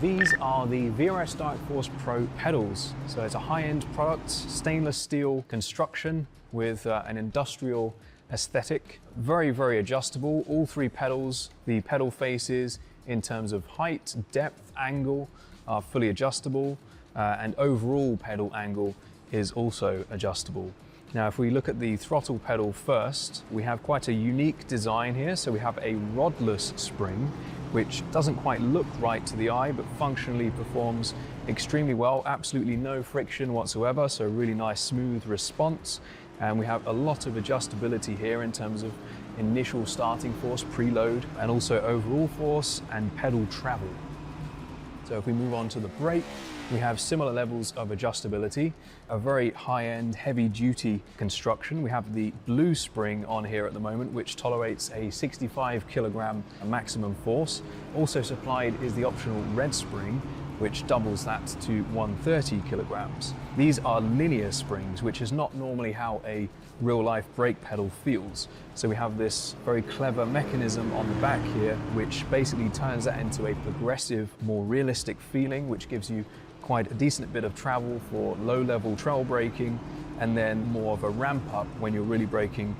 These are the VRS Dark Force Pro pedals. So it's a high-end product, stainless steel construction with an industrial aesthetic. Very, very adjustable. All three pedals, the pedal faces in terms of height, depth, angle are fully adjustable, and overall pedal angle is also adjustable. Now, if we look at the throttle pedal first, we have quite a unique design here. So we have a rodless spring, which doesn't quite look right to the eye, but functionally performs extremely well. Absolutely no friction whatsoever, so really nice smooth response. And we have a lot of adjustability here in terms of initial starting force, preload, and also overall force and pedal travel. So if we move on to the brake, we have similar levels of adjustability, a very high-end, heavy-duty construction. We have the blue spring on here at the moment, which tolerates a 65 kilogram maximum force. Also supplied is the optional red spring, which doubles that to 130 kilograms. These are linear springs, which is not normally how a real-life brake pedal feels. So we have this very clever mechanism on the back here, which basically turns that into a progressive, more realistic feeling, which gives you quite a decent bit of travel for low-level trail braking, and then more of a ramp up when you're really braking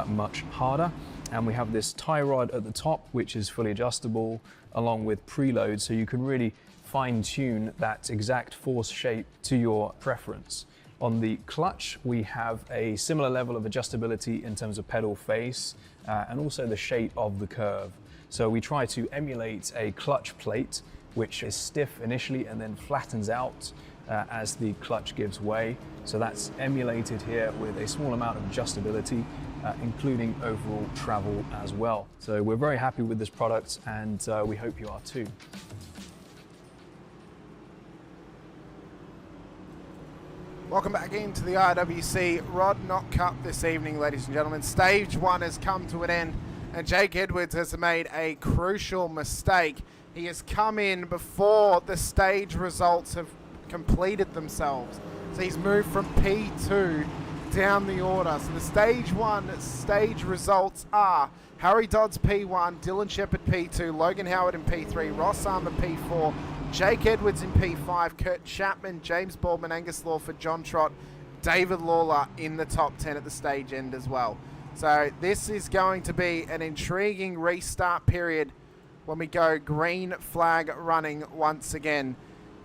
much harder. And we have this tie rod at the top, which is fully adjustable, along with preload, so you can really fine-tune that exact force shape to your preference. On the clutch, we have a similar level of adjustability in terms of pedal face and also the shape of the curve. So we try to emulate a clutch plate, which is stiff initially and then flattens out as the clutch gives way. So that's emulated here with a small amount of adjustability, including overall travel as well. So we're very happy with this product, and we hope you are too. Welcome back into the IRWC Rod Knot Cup this evening, ladies and gentlemen. Stage 1 has come to an end, and Jake Edwards has made a crucial mistake. He has come in before the stage results have completed themselves. So he's moved from P2 down the order. So the stage 1 stage results are Harry Dodds P1, Dylan Shepherd P2, Logan Howard in P3, Ross Armour P4, Jake Edwards in P5, Kurt Chapman, James Baldwin, Angus Lawford, John Trott, David Lawler in the top 10 at the stage end as well. So this is going to be an intriguing restart period when we go green flag running once again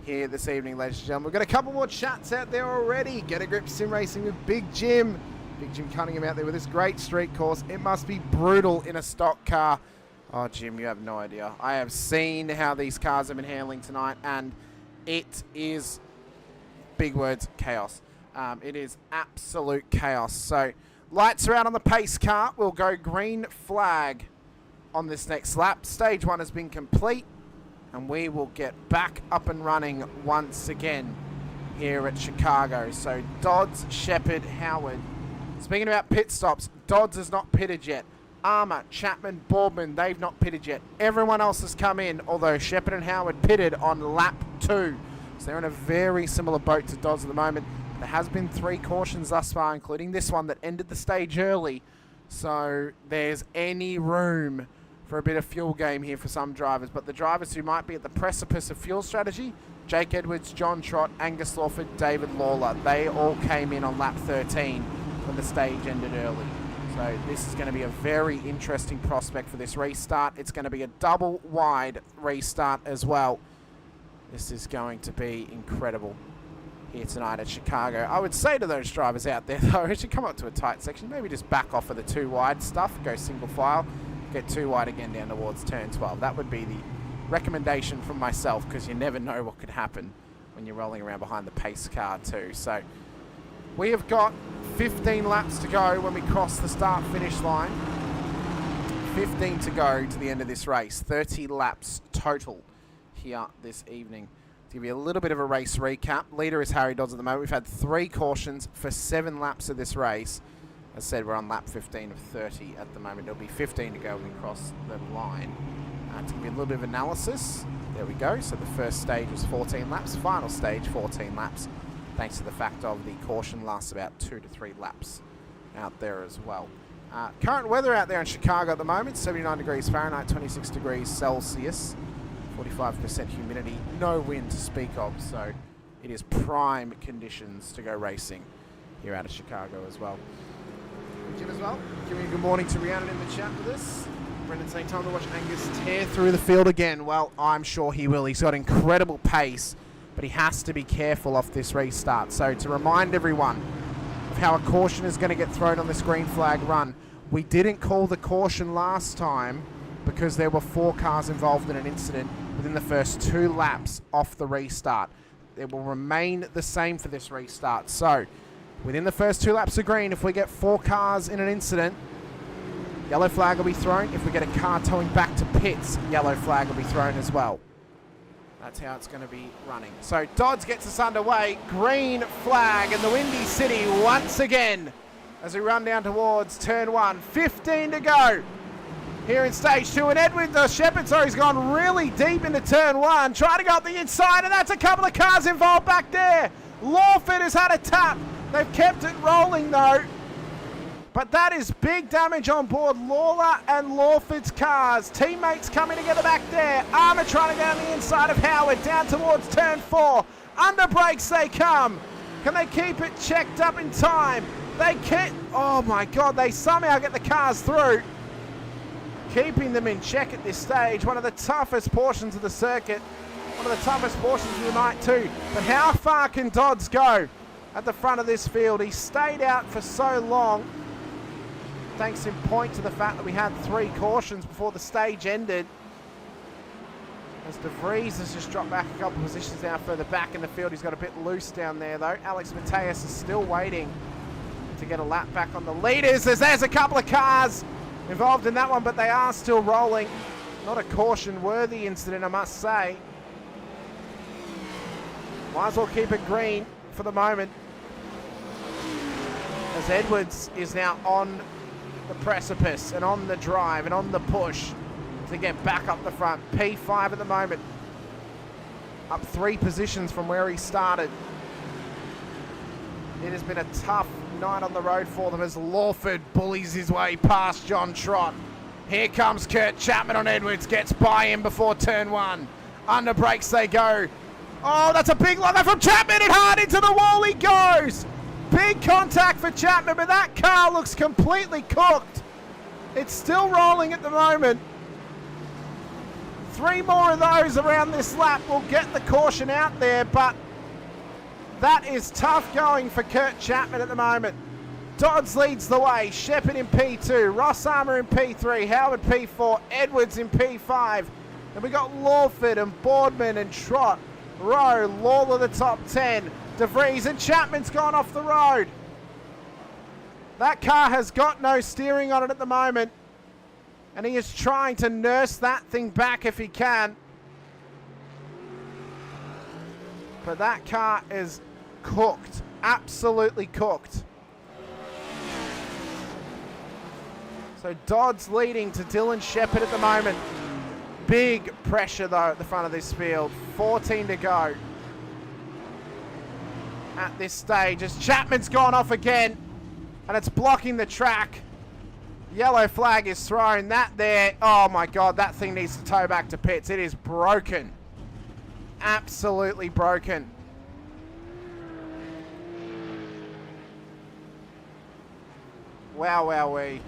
here this evening, ladies and gentlemen. We've got a couple more chats out there already. Get a Grip Sim Racing with Big Jim. Big Jim Cunningham out there with this great street course. It must be brutal in a stock car. Oh, Jim, you have no idea. I have seen how these cars have been handling tonight, and it is, big words, chaos. It is absolute chaos. So, lights are out on the pace car. We'll go green flag on this next lap. Stage 1 has been complete, and we will get back up and running once again here at Chicago. So, Dodds, Shepherd, Howard. Speaking about pit stops, Dodds has not pitted yet. Armour, Chapman, Boardman, they've not pitted yet. Everyone else has come in, although Shepherd and Howard pitted on lap 2. So they're in a very similar boat to Dodds at the moment. There has been 3 cautions thus far, including this one that ended the stage early. So there's any room for a bit of fuel game here for some drivers. But the drivers who might be at the precipice of fuel strategy, Jake Edwards, John Trott, Angus Lawford, David Lawler, they all came in on lap 13 when the stage ended early. So this is going to be a very interesting prospect for this restart. It's going to be a double wide restart as well. This is going to be incredible here tonight at Chicago. I would say to those drivers out there, though, as you come up to a tight section, maybe just back off of the 2 wide stuff, go single file, get 2 wide again down towards turn 12. That would be the recommendation from myself, because you never know what could happen when you're rolling around behind the pace car too. So we have got 15 laps to go when we cross the start-finish line. 15 to go to the end of this race. 30 laps total here this evening. To give you a little bit of a race recap, leader is Harry Dodds at the moment. We've had 3 cautions for 7 laps of this race. As I said, we're on lap 15 of 30 at the moment. There'll be 15 to go when we cross the line. It's going to be a little bit of analysis. There we go. So the first stage was 14 laps. Final stage, 14 laps. Thanks to the fact of the caution lasts about 2 to 3 laps out there as well. Current weather out there in Chicago at the moment, 79 degrees Fahrenheit, 26 degrees Celsius, 45% humidity, no wind to speak of, so it is prime conditions to go racing here out of Chicago as well. Jim as well, giving a good morning to Rhiannon in the chat with us. Brendan saying time to watch Angus tear through the field again. Well, I'm sure he will. He's got incredible pace, but he has to be careful off this restart. So to remind everyone of how a caution is going to get thrown on this green flag run, we didn't call the caution last time because there were 4 cars involved in an incident within the first 2 laps off the restart. It will remain the same for this restart. So within the first 2 laps of green, if we get 4 cars in an incident, yellow flag will be thrown. If we get a car towing back to pits, yellow flag will be thrown as well. That's how it's going to be running. So Dodds gets us underway. Green flag in the Windy City once again as we run down towards turn 1. 15 to go here in stage 2. And Shepherd, he's gone really deep into turn 1. Trying to go up the inside, and that's a couple of cars involved back there. Lawford has had a tap. They've kept it rolling though. But that is big damage on board Lawler and Lawford's cars. Teammates coming together back there. Armour trying to go down the inside of Howard, down towards turn 4. Under brakes they come. Can they keep it checked up in time? They can't. Oh my God, they somehow get the cars through. Keeping them in check at this stage. One of the toughest portions of the circuit. One of the toughest portions of the night too. But how far can Dodds go at the front of this field? He stayed out for so long. Thanks in point to the fact that we had 3 cautions before the stage ended. As De Vries has just dropped back a couple of positions now further back in the field. He's got a bit loose down there though. Alex Mateus is still waiting to get a lap back on the leaders. There's a couple of cars involved in that one, but they are still rolling. Not a caution-worthy incident, I must say. Might as well keep it green for the moment, as Edwards is now on the precipice and on the drive and on the push to get back up the front. P5 at the moment, up 3 positions from where he started. It has been a tough night on the road for them as Lawford bullies his way past John Trott. Here comes Kurt Chapman on Edwards, gets by him before turn 1. Under brakes they go. Oh, that's a big logger from Chapman, and hard into the wall he goes. Big contact for Chapman, but that car looks completely cooked. It's still rolling at the moment. 3 more of those around this lap will get the caution out there, but that is tough going for Kurt Chapman at the moment. Dodds leads the way. Shepherd in P2, Ross Armour in P3, Howard P4, Edwards in P5. And we got Lawford and Boardman and Trott, Rowe, Lawler the top 10. De Vries, and Chapman's gone off the road. That car has got no steering on it at the moment, and he is trying to nurse that thing back if he can. But that car is cooked, absolutely cooked. So Dodds leading to Dylan Shepherd at the moment. Big pressure though at the front of this field. 14 to go at this stage as Chapman's gone off again and it's blocking the track. Yellow flag is thrown. That there, oh my God, that thing needs to tow back to pits. It is broken. Absolutely broken. Wow, wowee.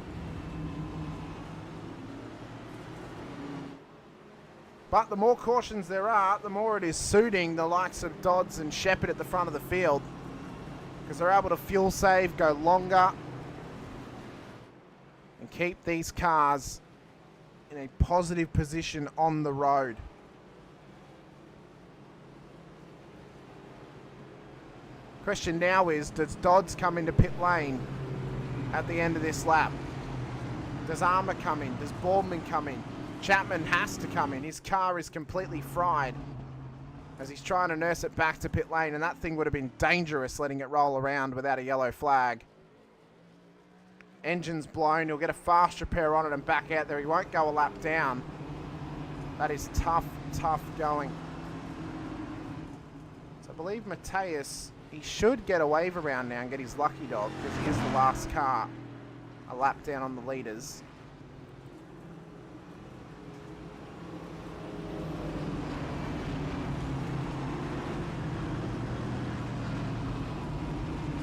But the more cautions there are, the more it is suiting the likes of Dodds and Shepherd at the front of the field, because they're able to fuel save, go longer, and keep these cars in a positive position on the road. Question now is, does Dodds come into pit lane at the end of this lap? Does Armour come in? Does Boardman come in? Chapman has to come in. His car is completely fried as he's trying to nurse it back to pit lane, and that thing would have been dangerous letting it roll around without a yellow flag. Engine's blown. He'll get a fast repair on it and back out there. He won't go a lap down. That is tough, tough going. So I believe Matthias, he should get a wave around now and get his lucky dog because he is the last car a lap down on the leaders.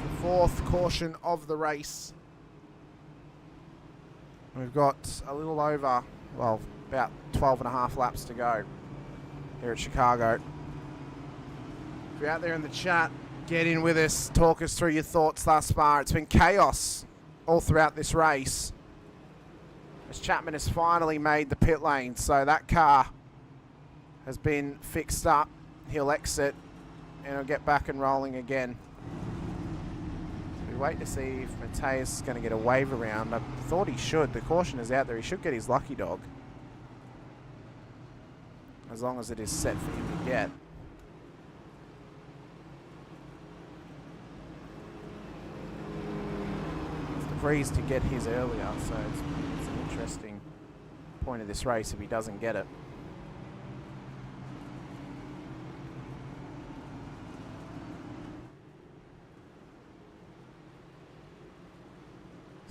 The fourth caution of the race. We've got a little over, well, about 12 and a half laps to go here at Chicago. If you're out there in the chat, get in with us, talk us through your thoughts thus far. It's been chaos all throughout this race, as Chapman has finally made the pit lane, so that car has been fixed up. He'll exit and he'll get back and rolling again. We wait to see if Matthias is going to get a wave around. I thought he should. The caution is out there. He should get his lucky dog, as long as it is set for him to get. It's the breeze to get his earlier, so it's an interesting point of this race if he doesn't get it.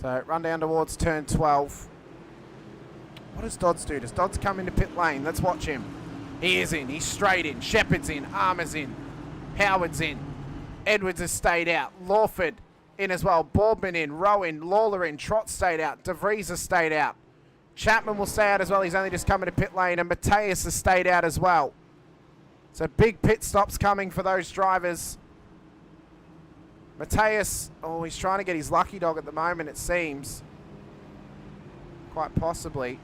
So run down towards turn 12. What does Dodds do? Does Dodds come into pit lane? Let's watch him. He is in. He's straight in. Shepard's in. Armour's in. Howard's in. Edwards has stayed out. Lawford in as well. Boardman in. Rowan. Lawler in. Trott stayed out. De Vries has stayed out. Chapman will stay out as well. He's only just come into pit lane. And Matthias has stayed out as well. So big pit stops coming for those drivers. Matthias, oh, he's trying to get his lucky dog at the moment, it seems. Quite possibly.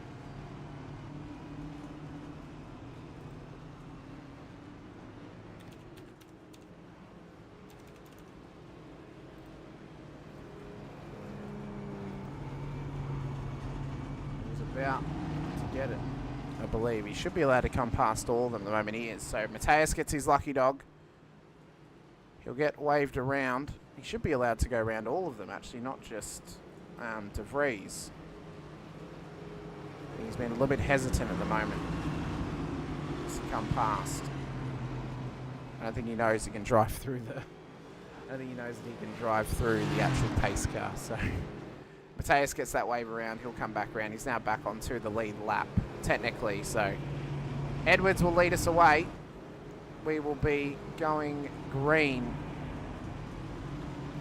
He's about to get it, I believe. He should be allowed to come past all of them at the moment. He is. So Matthias gets his lucky dog. He'll get waved around. He should be allowed to go around all of them, actually, not just De Vries. He's been a little bit hesitant at the moment to come past. I don't think he knows he can drive through the... I don't think he knows that he can drive through the actual pace car. So Matthias gets that wave around. He'll come back around. He's now back onto the lead lap, technically. So Edwards will lead us away. We will be going green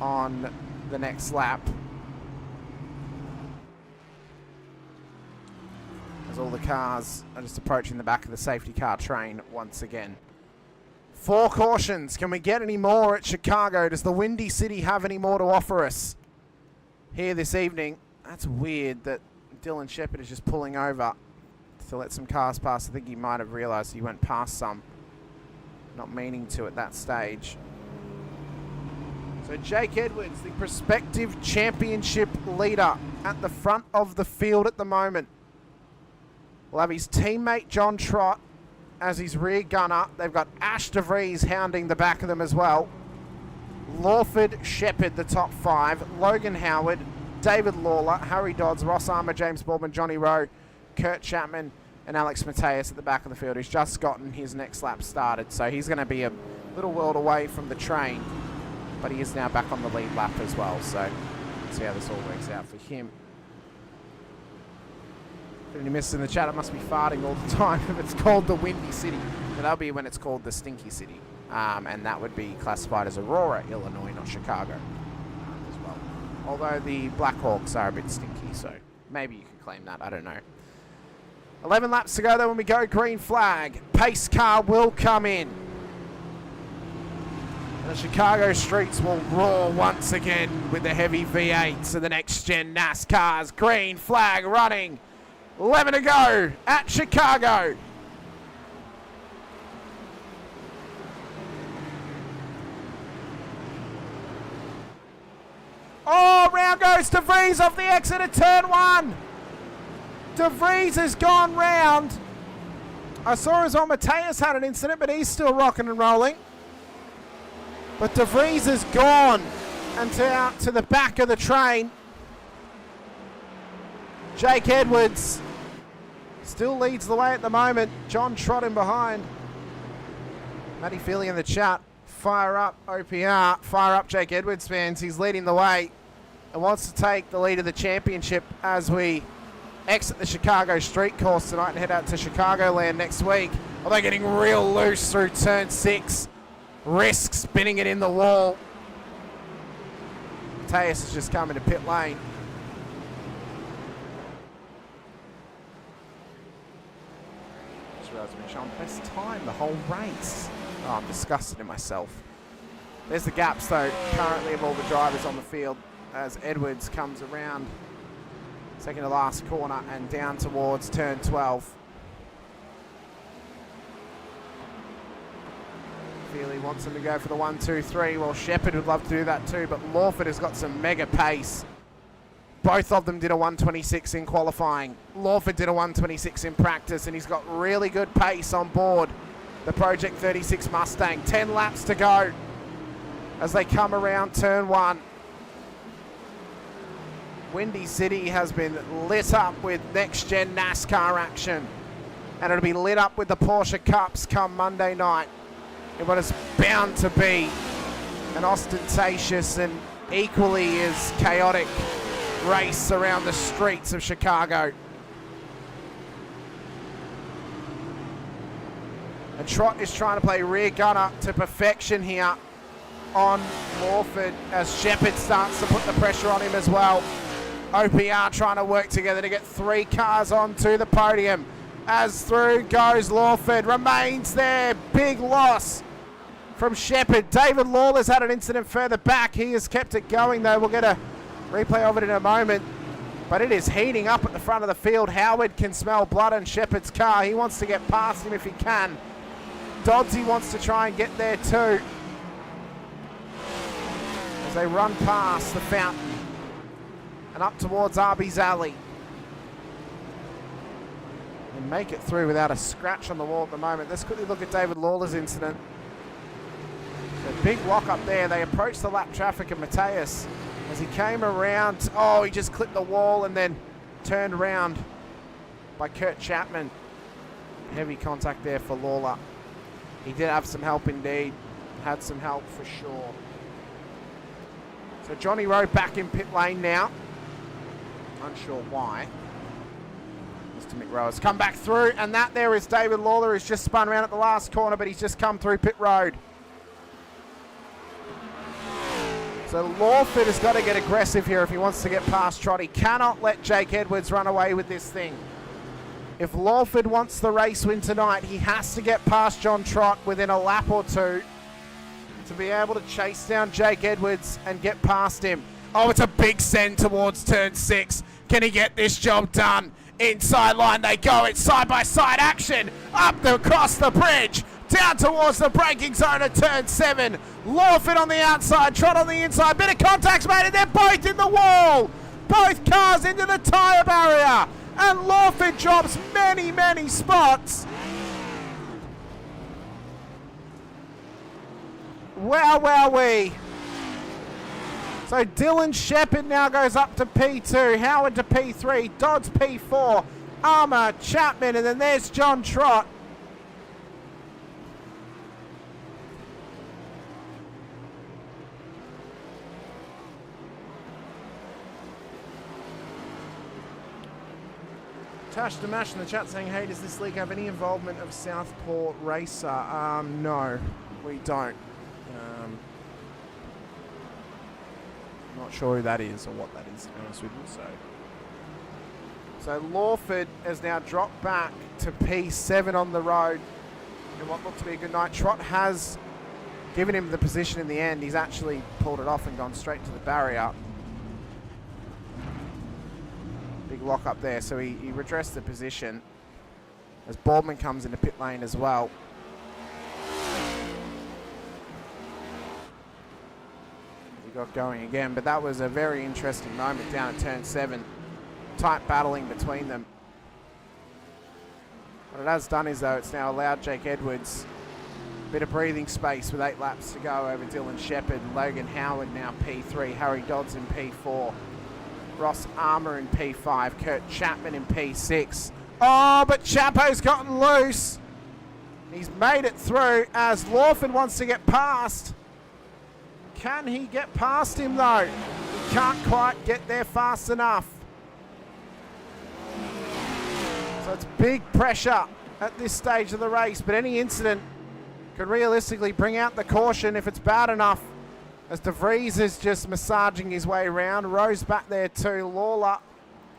on the next lap, as all the cars are just approaching the back of the safety car train once again. 4 cautions. Can we get any more at Chicago? Does the Windy City have any more to offer us here this evening? That's weird that Dylan Shepard is just pulling over to let some cars pass. I think he might have realised he went past some, not meaning to at that stage. So Jake Edwards, the prospective championship leader, at the front of the field at the moment. We'll have his teammate John Trott as his rear gunner. They've got Ash De Vries hounding the back of them as well. Lawford, Shepard, the top 5. Logan Howard, David Lawler, Harry Dodds, Ross Armour, James Boardman, Johnny Rowe, Kurt Chapman, and Alex Matthias at the back of the field, who's just gotten his next lap started. So he's going to be a little world away from the train, but he is now back on the lead lap as well. So let's see how this all works out for him. If you missed in the chat, it must be farting all the time if it's called the Windy City. But that'll be when it's called the Stinky City. And that would be classified as Aurora, Illinois, not Chicago as well. Although the Blackhawks are a bit stinky, so maybe you can claim that. I don't know. 11 laps to go though when we go green flag. Pace car will come in. The Chicago streets will roar once again with the heavy V8s of the Next Gen NASCARs. Green flag running. 11 to go at Chicago. Oh, round goes De Vries off the exit of turn 1. De Vries has gone round. I saw as well Matthias had an incident, but he's still rocking and rolling. But De Vries has gone and out to the back of the train. Jake Edwards still leads the way at the moment. John Trott in behind. Matty Feely in the chat. Fire up OPR. Fire up Jake Edwards fans. He's leading the way and wants to take the lead of the championship as we exit the Chicago street course tonight and head out to Chicagoland next week. Oh, they're getting real loose through turn 6. Risk spinning it in the wall. Mateus has just come into pit lane. Just realised I'm showing best time the whole race. Oh, I'm disgusted in myself. There's the gaps though currently of all the drivers on the field as Edwards comes around second to last corner and down towards turn 12. Feely wants him to go for the 1, 2, 3. Well, Shepherd would love to do that too, but Lawford has got some mega pace. Both of them did a 126 in qualifying. Lawford did a 126 in practice, and he's got really good pace on board the Project 36 Mustang. 10 laps to go as they come around turn 1. Windy City has been lit up with Next Gen NASCAR action, and it'll be lit up with the Porsche Cups come Monday night in what is bound to be an ostentatious and equally as chaotic race around the streets of Chicago. And Trott is trying to play rear gunner to perfection here on Lawford as Shepherd starts to put the pressure on him as well. OPR trying to work together to get 3 cars onto the podium as through goes Lawford, remains there, big loss from Shepherd. David Lawler's had an incident further back. He has kept it going though. We'll get a replay of it in a moment, but it is heating up at the front of the field. Howard can smell blood on Shepherd's car. He wants to get past him if he can. Doddsy wants to try and get there too as they run past the fountain and up towards Arby's Alley and make it through without a scratch on the wall at the moment. Let's quickly look at David Lawler's incident. A big lock up there. They approached the lap traffic and Mateus as he came around. Oh, he just clipped the wall and then turned around by Kurt Chapman. Heavy contact there for Lawler. He did have some help indeed. Had some help for sure. So Johnny Rowe back in pit lane now. Unsure why. Mr. McRowe has come back through, and that there is David Lawler, who's just spun around at the last corner, but he's just come through pit road. So Lawford has got to get aggressive here if he wants to get past Trott. He cannot let Jake Edwards run away with this thing. If Lawford wants the race win tonight, he has to get past John Trott within a lap or two to be able to chase down Jake Edwards and get past him. Oh, it's a big send towards turn 6. Can he get this job done? Inside line they go. It's side-by-side action. Up across the bridge. Down towards the braking zone at turn 7. Lawford on the outside. Trott on the inside. Bit of contact's made and they're both in the wall. Both cars into the tyre barrier. And Lawford drops many, many spots. Wow, wowee. So Dylan Shepherd now goes up to P2, Howard to P3, Dodds P4, Armour, Chapman, and then there's John Trott. Tash Damash in the chat saying, hey, does this league have any involvement of Southport Racer? No, we don't. Not sure who that is or what that is, to be honest with you. So Lawford has now dropped back to P7 on the road in what looked to be a good night. Trott has given him the position in the end. He's actually pulled it off and gone straight to the barrier. Big lock up there, so he redressed the position as Boardman comes into pit lane as well. Got going again, but that was a very interesting moment down at turn 7. Tight battling between them. What it has done is, though, it's now allowed Jake Edwards a bit of breathing space with 8 laps to go over Dylan Shepherd. Logan Howard now P3, Harry Dodds in P4. Ross Armour in P5, Kurt Chapman in P6. Oh, but Chapo's gotten loose. He's made it through as Lawford wants to get past. Can he get past him though? He can't quite get there fast enough. So it's big pressure at this stage of the race, but any incident could realistically bring out the caution if it's bad enough. As De Vries is just massaging his way around. Rose back there too. Lawler,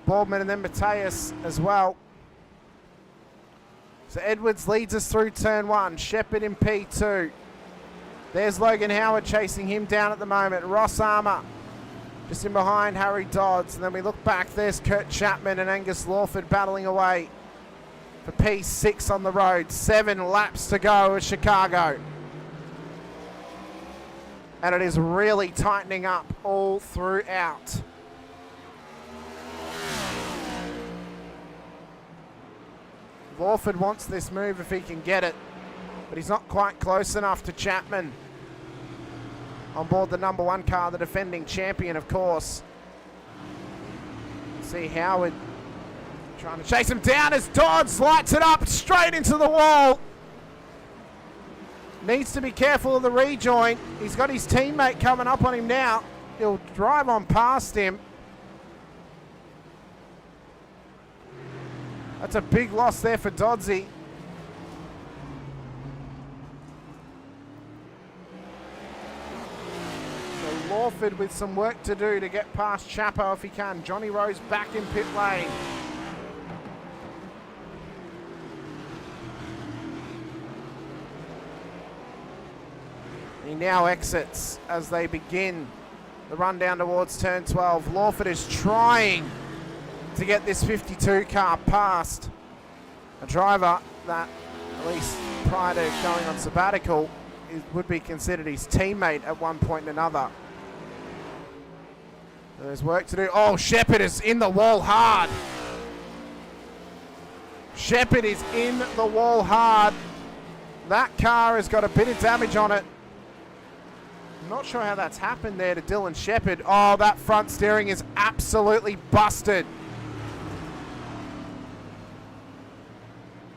Boardman, and then Mateus as well. So Edwards leads us through turn 1. Shepherd in P2. There's Logan Howard chasing him down at the moment. Ross Armour just in behind Harry Dodds. And then we look back. There's Kurt Chapman and Angus Lawford battling away for P6 on the road. 7 laps to go at Chicago. And it is really tightening up all throughout. Lawford wants this move if he can get it, but he's not quite close enough to Chapman. On board the number 1 car, the defending champion, of course. See Howard trying to chase him down as Dodds lights it up straight into the wall. Needs to be careful of the rejoin. He's got his teammate coming up on him now. He'll drive on past him. That's a big loss there for Doddsy. So Lawford with some work to do to get past Chapo if he can. Johnny Rose back in pit lane. He now exits as they begin the run down towards turn 12. Lawford is trying to get this 52 car past a driver that, at least prior to going on sabbatical, would be considered his teammate at one point or another. So there's work to do. Oh, Shepherd is in the wall hard. Shepherd is in the wall hard. That car has got a bit of damage on it. I'm not sure how that's happened there to Dylan Shepherd. Oh, that front steering is absolutely busted.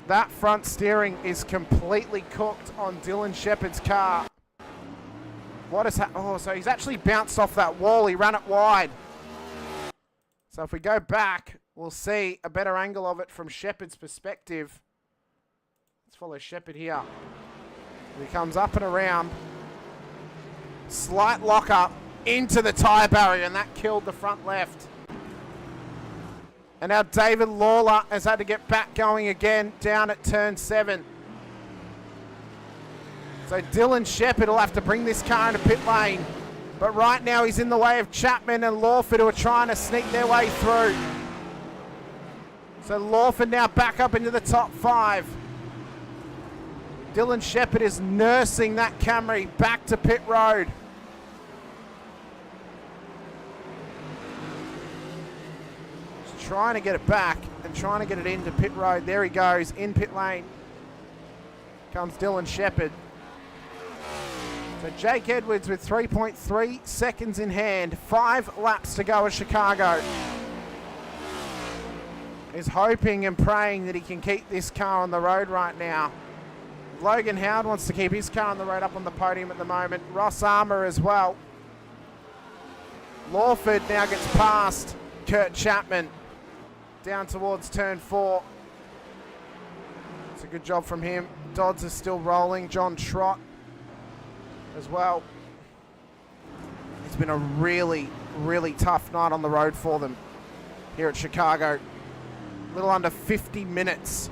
That front steering is completely cooked on Dylan Shepherd's car. What is happening? Oh, so he's actually bounced off that wall. He ran it wide. So if we go back, we'll see a better angle of it from Shepherd's perspective. Let's follow Shepherd here. He comes up and around. Slight lock up into the tyre barrier, and that killed the front left. And now David Lawler has had to get back going again down at turn 7. So Dylan Shepherd will have to bring this car into pit lane. But right now he's in the way of Chapman and Lawford, who are trying to sneak their way through. So Lawford now back up into the top 5. Dylan Shepherd is nursing that Camry back to pit road. Just trying to get it back and trying to get it into pit road. There he goes, in pit lane. Comes Dylan Shepherd. So Jake Edwards with 3.3 seconds in hand. 5 laps to go at Chicago. Is hoping and praying that he can keep this car on the road right now. Logan Howard wants to keep his car on the road up on the podium at the moment. Ross Armour as well. Lawford now gets past Kurt Chapman down towards turn 4. It's a good job from him. Dodds is still rolling. John Trott as well. It's been a really, really tough night on the road for them here at Chicago. A little under 50 minutes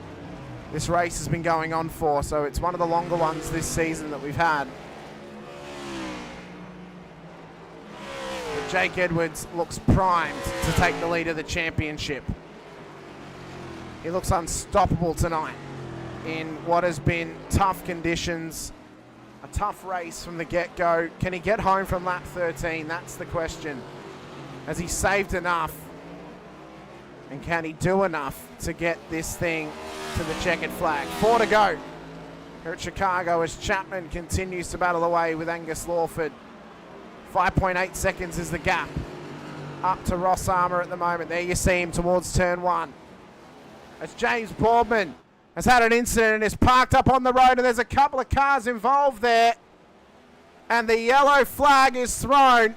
this race has been going on for, so it's one of the longer ones this season that we've had. But Jake Edwards looks primed to take the lead of the championship. He looks unstoppable tonight in what has been tough conditions, a tough race from the get-go. Can he get home from lap 13? That's the question. Has he saved enough? And can he do enough to get this thing to the checkered flag? 4 to go here at Chicago as Chapman continues to battle away with Angus Lawford. 5.8 seconds is the gap up to Ross Armour at the moment. There you see him towards turn 1. As James Boardman has had an incident and is parked up on the road, and there's a couple of cars involved there. And the yellow flag is thrown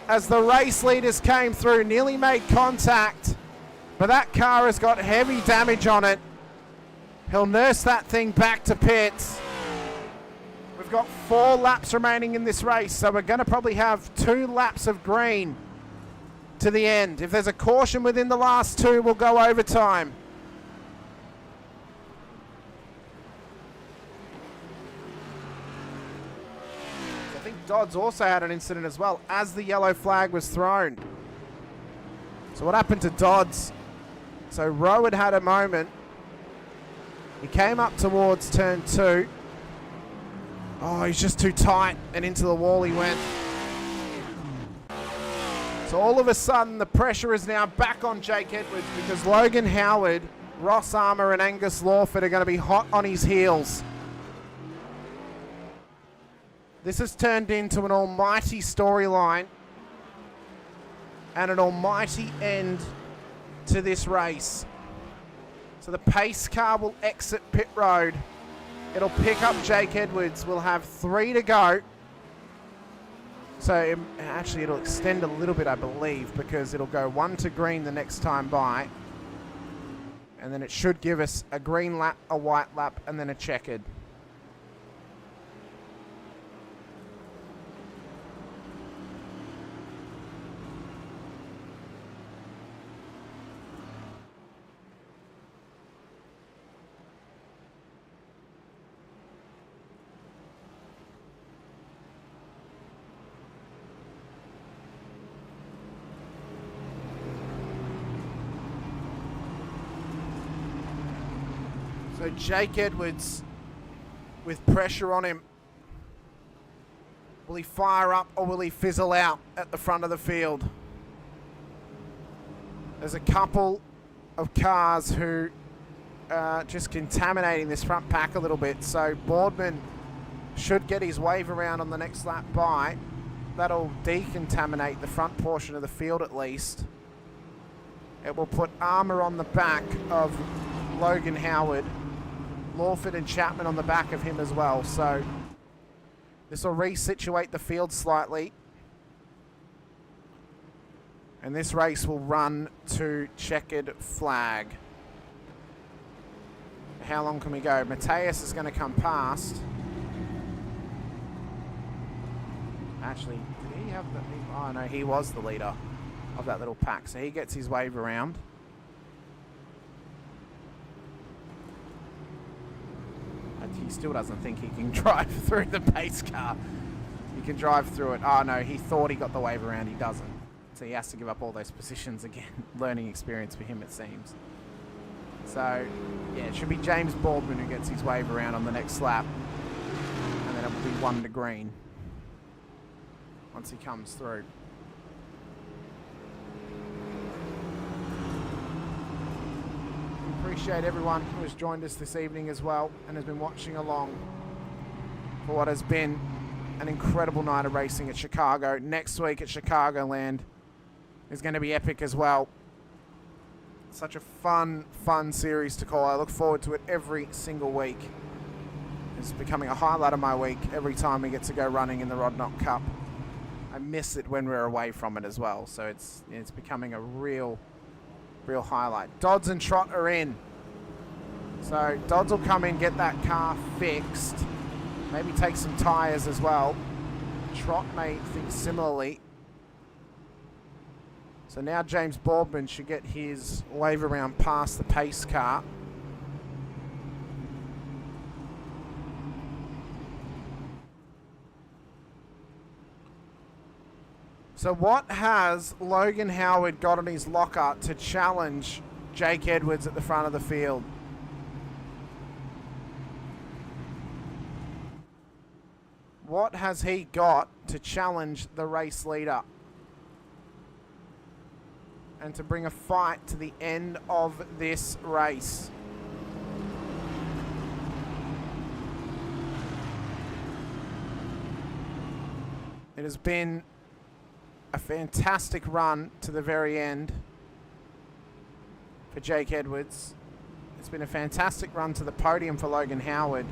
as the race leaders came through, nearly made contact, but that car has got heavy damage on it. He'll nurse that thing back to pits. We've got 4 laps remaining in this race, so we're going to probably have 2 laps of green to the end. If there's a caution within the last 2, we'll go overtime. I think Dodds also had an incident as well as the yellow flag was thrown. So what happened to Dodds? So Rowe had a moment. He came up towards turn 2. Oh, he's just too tight, and into the wall he went. So all of a sudden, the pressure is now back on Jake Edwards because Logan Howard, Ross Armour, and Angus Lawford are going to be hot on his heels. This has turned into an almighty storyline and an almighty end to this race. So the pace car will exit pit road. It'll pick up Jake Edwards. We'll have 3 to go. So actually it'll extend a little bit, I believe, because it'll go 1 to green the next time by. And then it should give us a green lap, a white lap, and then a checkered. So Jake Edwards, with pressure on him, will he fire up or will he fizzle out at the front of the field? There's a couple of cars who are just contaminating this front pack a little bit. So Boardman should get his wave around on the next lap by. That'll decontaminate the front portion of the field at least. It will put Armour on the back of Logan Howard. Lawford and Chapman on the back of him as well. So this will resituate the field slightly. And this race will run to checkered flag. How long can we go? Mateus is going to come past. Actually, did he have the... Oh, no, he was the leader of that little pack. So he gets his wave around. He still doesn't think he can drive through the pace car. He can drive through it. Oh, no, he thought he got the wave around. He doesn't. So he has to give up all those positions again. Learning experience for him, it seems. So, yeah, it should be James Baldwin who gets his wave around on the next lap. And then it will be 1 to green once he comes through. Appreciate everyone who has joined us this evening as well and has been watching along for what has been an incredible night of racing at Chicago. Next week at Chicagoland is going to be epic as well. Such a fun series to call. I look forward to it every single week. It's becoming a highlight of my week every time we get to go running in the Rod Knock Cup. I miss it when we're away from it as well, so it's becoming a real highlight. Dodds and Trott are in. So Dodds will come in, get that car fixed. Maybe take some tyres as well. Trott may think similarly. So now James Boardman should get his wave around past the pace car. So what has Logan Howard got on his locker to challenge Jake Edwards at the front of the field? What has he got to challenge the race leader? And to bring a fight to the end of this race? It has been a fantastic run to the very end for Jake Edwards. It's been a fantastic run to the podium for Logan Howard.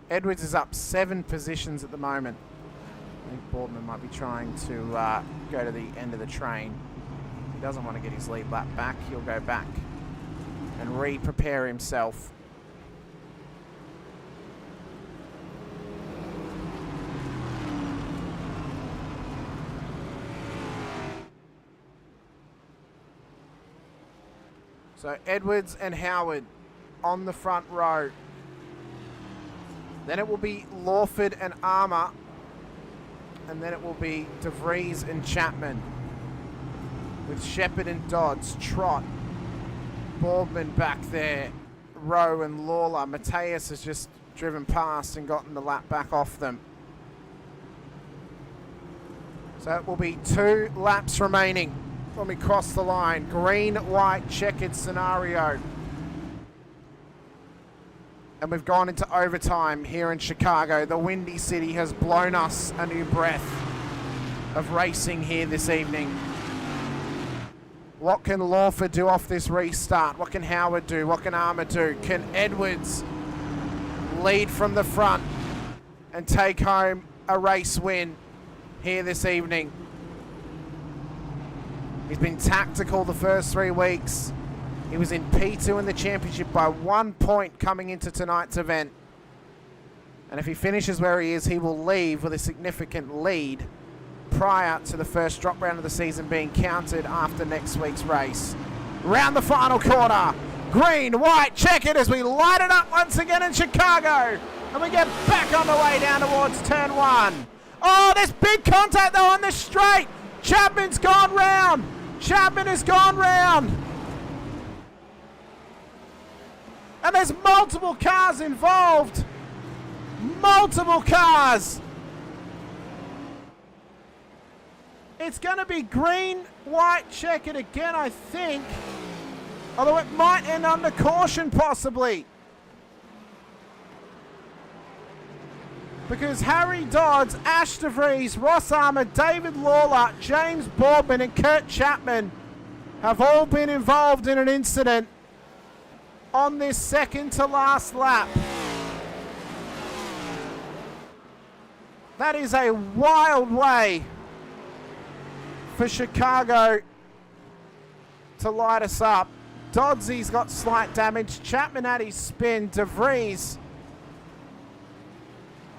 Edwards is up 7 positions at the moment. I think Boardman might be trying to go to the end of the train. He doesn't want to get his lead lap back. He'll go back and re-prepare himself. So Edwards and Howard on the front row. Then it will be Lawford and Armour. And then it will be DeVries and Chapman. With Shepherd and Dodds, Trott, Boardman back there, Rowe and Lawler. Mateus has just driven past and gotten the lap back off them. So it will be 2 laps remaining when we cross the line. Green, white, checkered scenario. And we've gone into overtime here in Chicago. The Windy City has blown us a new breath of racing here this evening. What can Lawford do off this restart? What can Howard do? What can Armour do? Can Edwards lead from the front and take home a race win here this evening? He's been tactical the first 3 weeks. He was in P2 in the championship by 1 point coming into tonight's event. And if he finishes where he is, he will leave with a significant lead prior to the first drop round of the season being counted after next week's race. Round the final corner. Green, white, checkered as we light it up once again in Chicago. And we get back on the way down towards turn 1. Oh, there's big contact though on the straight. Chapman's gone round. Chapman has gone round. And there's multiple cars involved. Multiple cars. It's going to be green, white, checkered again, I think. Although it might end under caution, possibly. Because Harry Dodds, Ash DeVries, Ross Armour, David Lawler, James Boardman and Kurt Chapman have all been involved in an incident on this second to last lap. That is a wild way for Chicago to light us up. Doddsy's got slight damage. Chapman had his spin. DeVries,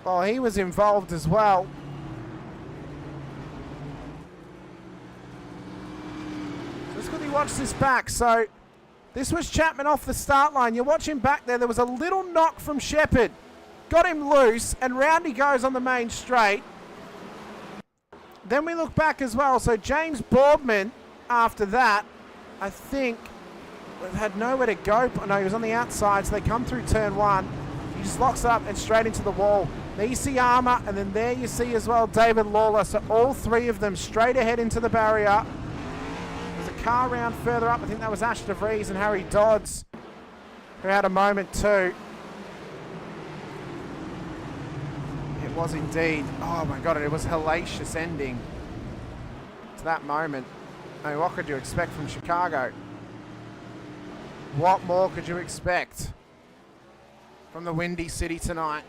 well, he was involved as well. Let's quickly watch this back. So this was Chapman off the start line. You're watching back there. There was a little knock from Shepherd. Got him loose, and round he goes on the main straight. Then we look back as well. So James Boardman, after that, I think, had nowhere to go. No, he was on the outside, so they come through turn 1. He just locks up and straight into the wall. There you see Armour, and then there you see as well David Lawler. So all 3 of them straight ahead into the barrier. Car round further up. I think that was Ash DeVries and Harry Dodds who had a moment too. It was indeed. Oh my God, it was a hellacious ending to that moment. I mean, what could you expect from Chicago? What more could you expect from the Windy City tonight?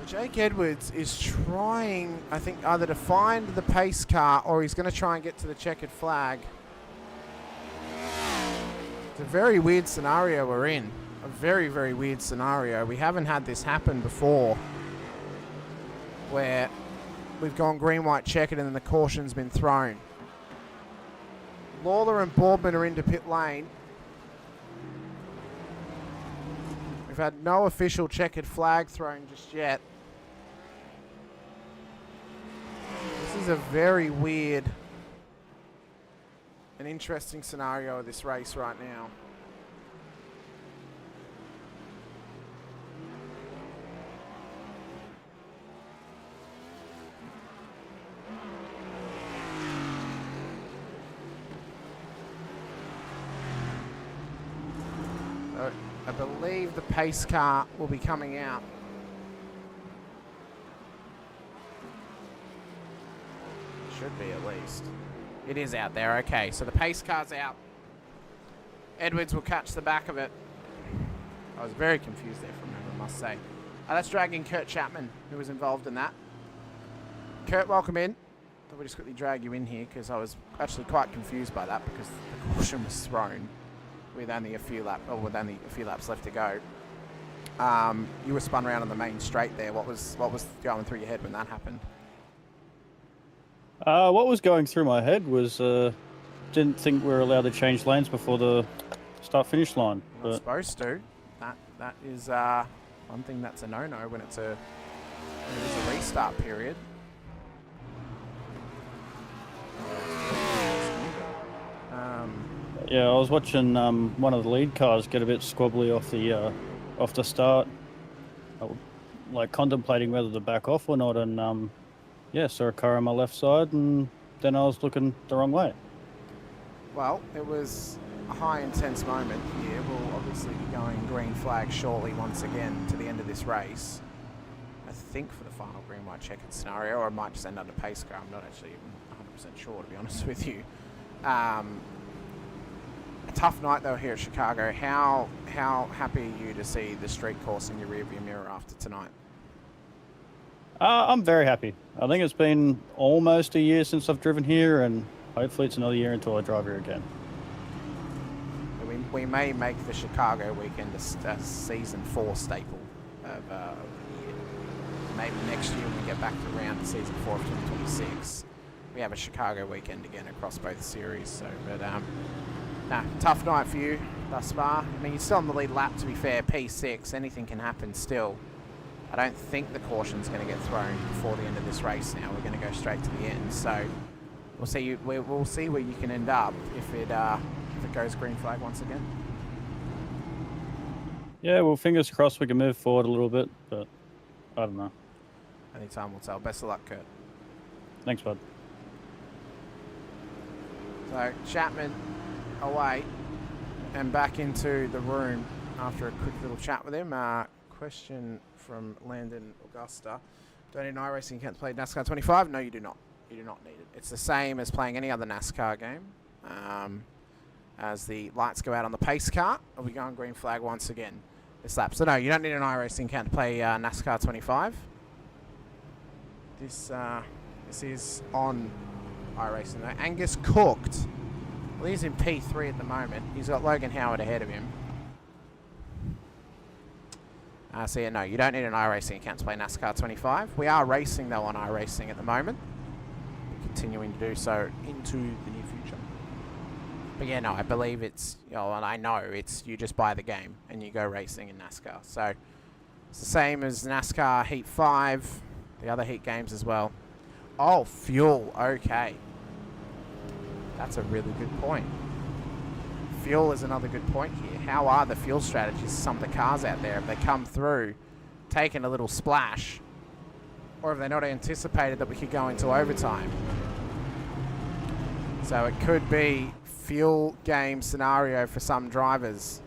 Jake Edwards is trying, I think, either to find the pace car or he's going to try and get to the checkered flag. It's a very weird scenario we're in. A very, very weird scenario. We haven't had this happen before where we've gone green, white, checkered and then the caution's been thrown. Lawler and Boardman are into pit lane. We've had no official checkered flag thrown just yet. This is a very weird and interesting scenario of this race right now. I believe the pace car will be coming out. Should be at least. It is out there. Okay, so the pace car's out. Edwards will catch the back of it. I was very confused there for a moment, I must say. Let's drag in Kurt Chapman, who was involved in that. Kurt, welcome in. Thought we'd just quickly drag you in here because I was actually quite confused by that because the caution was thrown with only a few laps left to go. You were spun around on the main straight there. What was going through your head when that happened? What was going through my head was didn't think we were allowed to change lanes before the start-finish line. Not supposed to. That is one thing that's a no-no when it is a restart period. Yeah, I was watching one of the lead cars get a bit squabbly off the start. I was, like, contemplating whether to back off or not, and saw a car on my left side, and then I was looking the wrong way. Well, it was a high intense moment here. We'll obviously be going green flag shortly once again to the end of this race. I think for the final green white checkered scenario, or I might just end under pace car. I'm not actually even 100% sure, to be honest with you. A tough night though here at Chicago. How happy are you to see the street course in your rearview mirror after tonight? I'm very happy. I think it's been almost a year since I've driven here, and hopefully it's another year until I drive here again. We may make the Chicago weekend a season 4 staple of the year. Maybe next year when we get back to round season 4 of 2026, we have a Chicago weekend again across both series. So, but tough night for you thus far. I mean, you're still on the lead lap, to be fair, P6. Anything can happen still. I don't think the caution's going to get thrown before the end of this race now. We're going to go straight to the end. So we'll see where you can end up if it goes green flag once again. Yeah, well, fingers crossed we can move forward a little bit, but I don't know. I think time will tell. Best of luck, Kurt. Thanks, bud. So Chapman away and back into the room after a quick little chat with him. Question from Landon Augusta. Do I need an iRacing account to play NASCAR 25? No, you do not. You do not need it. It's the same as playing any other NASCAR game. As the lights go out on the pace car, we'll be going green flag once again this lap. So no, you don't need an iRacing account to play NASCAR 25. This is on iRacing though. Angus Cooked. Well, he's in P3 at the moment. He's got Logan Howard ahead of him. So yeah, no, you don't need an iRacing account to play NASCAR 25. We are racing though on iRacing at the moment. Continuing to do so into the near future. But yeah, no, I believe it's, and I know it's, you just buy the game and you go racing in NASCAR. So it's the same as NASCAR Heat 5, the other Heat games as well. Oh, fuel, okay. That's a really good point. Fuel is another good point here. How are the fuel strategies of some of the cars out there? Have they come through, taken a little splash, or have they not anticipated that we could go into overtime? So it could be fuel game scenario for some drivers.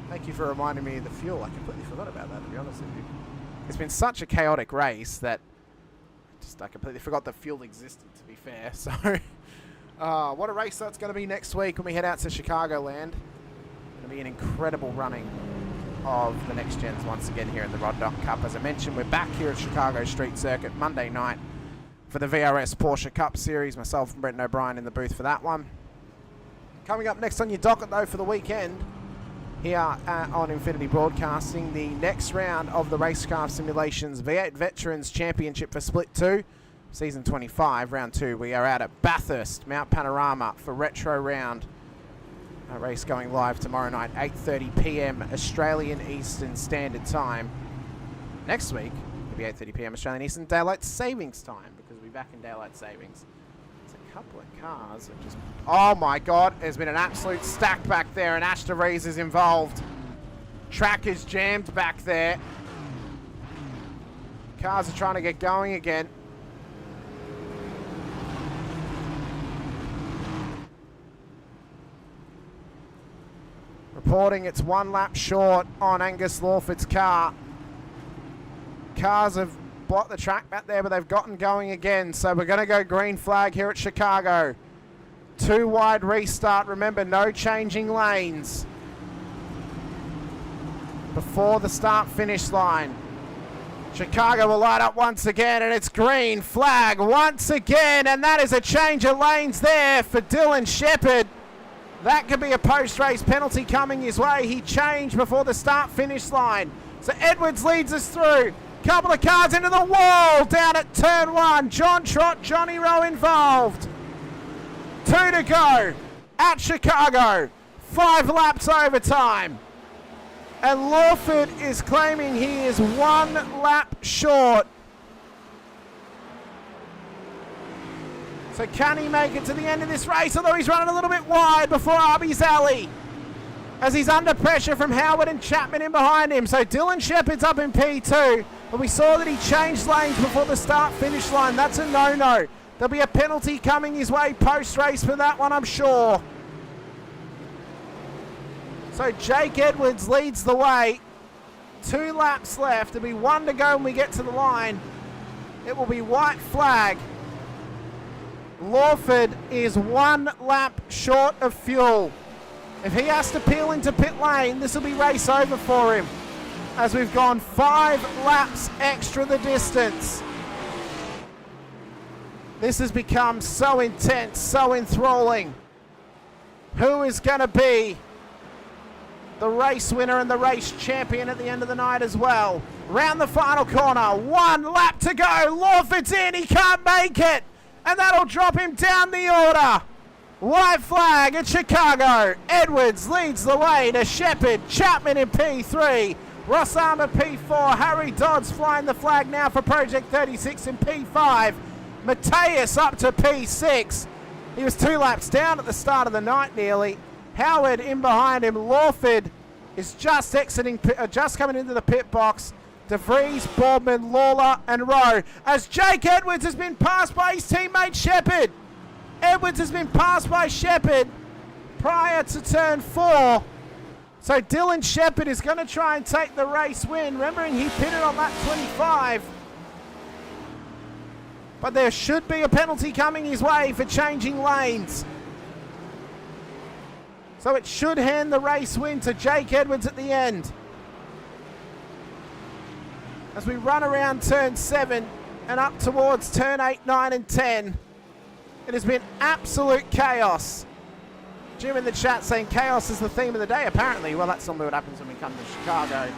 Thank you for reminding me of the fuel. I completely forgot about that, to be honest with you. It's been such a chaotic race that I completely forgot that fuel existed, to be fair. So, what a race that's going to be next week when we head out to Chicagoland. It's going to be an incredible running of the Next Gens once again here in the Rod Knock Cup. As I mentioned, we're back here at Chicago Street Circuit Monday night for the VRS Porsche Cup Series. Myself and Brendan O'Brien in the booth for that one. Coming up next on your docket, though, for the weekend, here on Infinity Broadcasting, the next round of the Racecraft Simulations V8 Veterans Championship for Split 2, Season 25, Round 2. We are out at Bathurst, Mount Panorama for Retro Round. A race going live tomorrow night, 8:30 p.m. Australian Eastern Standard Time. Next week, it'll be 8:30 p.m. Australian Eastern Daylight Savings Time, because we'll be back in Daylight Savings. There's a couple of cars that just... Oh my God, there's been an absolute stack back there, and Ash DeVries is involved. Track is jammed back there. Cars are trying to get going again. Reporting it's 1 lap short on Angus Lawford's car. Cars have blocked the track back there, but they've gotten going again. So we're going to go green flag here at Chicago. 2 wide restart. Remember, no changing lanes before the start-finish line. Chicago will light up once again, and it's green flag once again, and that is a change of lanes there for Dylan Shepherd. That could be a post-race penalty coming his way. He changed before the start-finish line. So Edwards leads us through. Couple of cars into the wall down at turn 1. John Trott, Johnny Rowe involved. 2 to go at Chicago. 5 laps overtime. And Lawford is claiming he is 1 lap short. So can he make it to the end of this race? Although he's running a little bit wide before Arby's Alley, as he's under pressure from Howard and Chapman in behind him. So Dylan Shepherd's up in P2, but we saw that he changed lanes before the start-finish line. That's a no-no. There'll be a penalty coming his way post-race for that one, I'm sure. So Jake Edwards leads the way. 2 laps left. There'll be 1 to go when we get to the line. It will be white flag. Lawford is 1 lap short of fuel. If he has to peel into pit lane, this will be race over for him, as we've gone 5 laps extra the distance. This has become so intense, so enthralling. Who is going to be the race winner and the race champion at the end of the night as well? Round the final corner, 1 lap to go. Lawford's in, he can't make it, and that'll drop him down the order. White flag at Chicago. Edwards leads the way to Shepherd. Chapman in P3. Ross Armour P4. Harry Dodds flying the flag now for Project 36 in P5. Mateus up to P6. He was 2 laps down at the start of the night nearly. Howard in behind him. Lawford is just coming into the pit box. De Vries, Boardman, Lawler and Rowe, as Jake Edwards has been passed by his teammate Shepherd. Edwards has been passed by Shepherd prior to turn 4. So Dylan Shepherd is going to try and take the race win, remembering he pitted on lap 25. But there should be a penalty coming his way for changing lanes. So it should hand the race win to Jake Edwards at the end. As we run around turn 7 and up towards turn 8, 9 and 10. It has been absolute chaos. Jim in the chat saying chaos is the theme of the day, apparently. Well, that's normally what happens when we come to Chicago.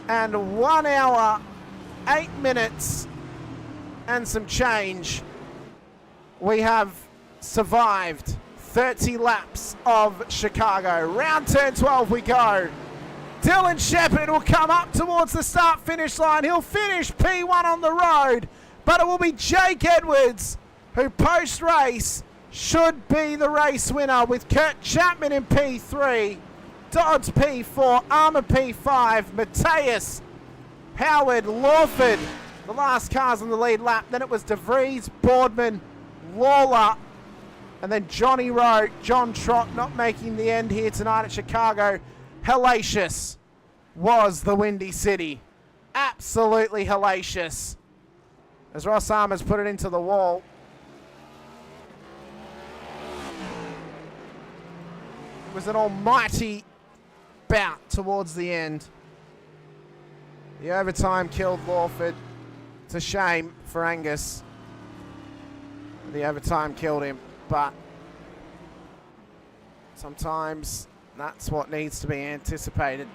And 1 hour, 8 minutes, and some change. We have survived 30 laps of Chicago. Round turn 12 we go. Dylan Shepherd will come up towards the start-finish line. He'll finish P1 on the road, but it will be Jake Edwards who post-race should be the race winner, with Kurt Chapman in P3, Dodds P4, Armour P5, Mateus, Howard, Lawford, the last cars on the lead lap. Then it was De Vries, Boardman, Lawler, and then Johnny Rowe, John Trott not making the end here tonight at Chicago. Hellacious was the Windy City. Absolutely hellacious. As Ross Armour's put it into the wall. It was an almighty bout towards the end. The overtime killed Lawford. It's a shame for Angus. The overtime killed him, but sometimes that's what needs to be anticipated.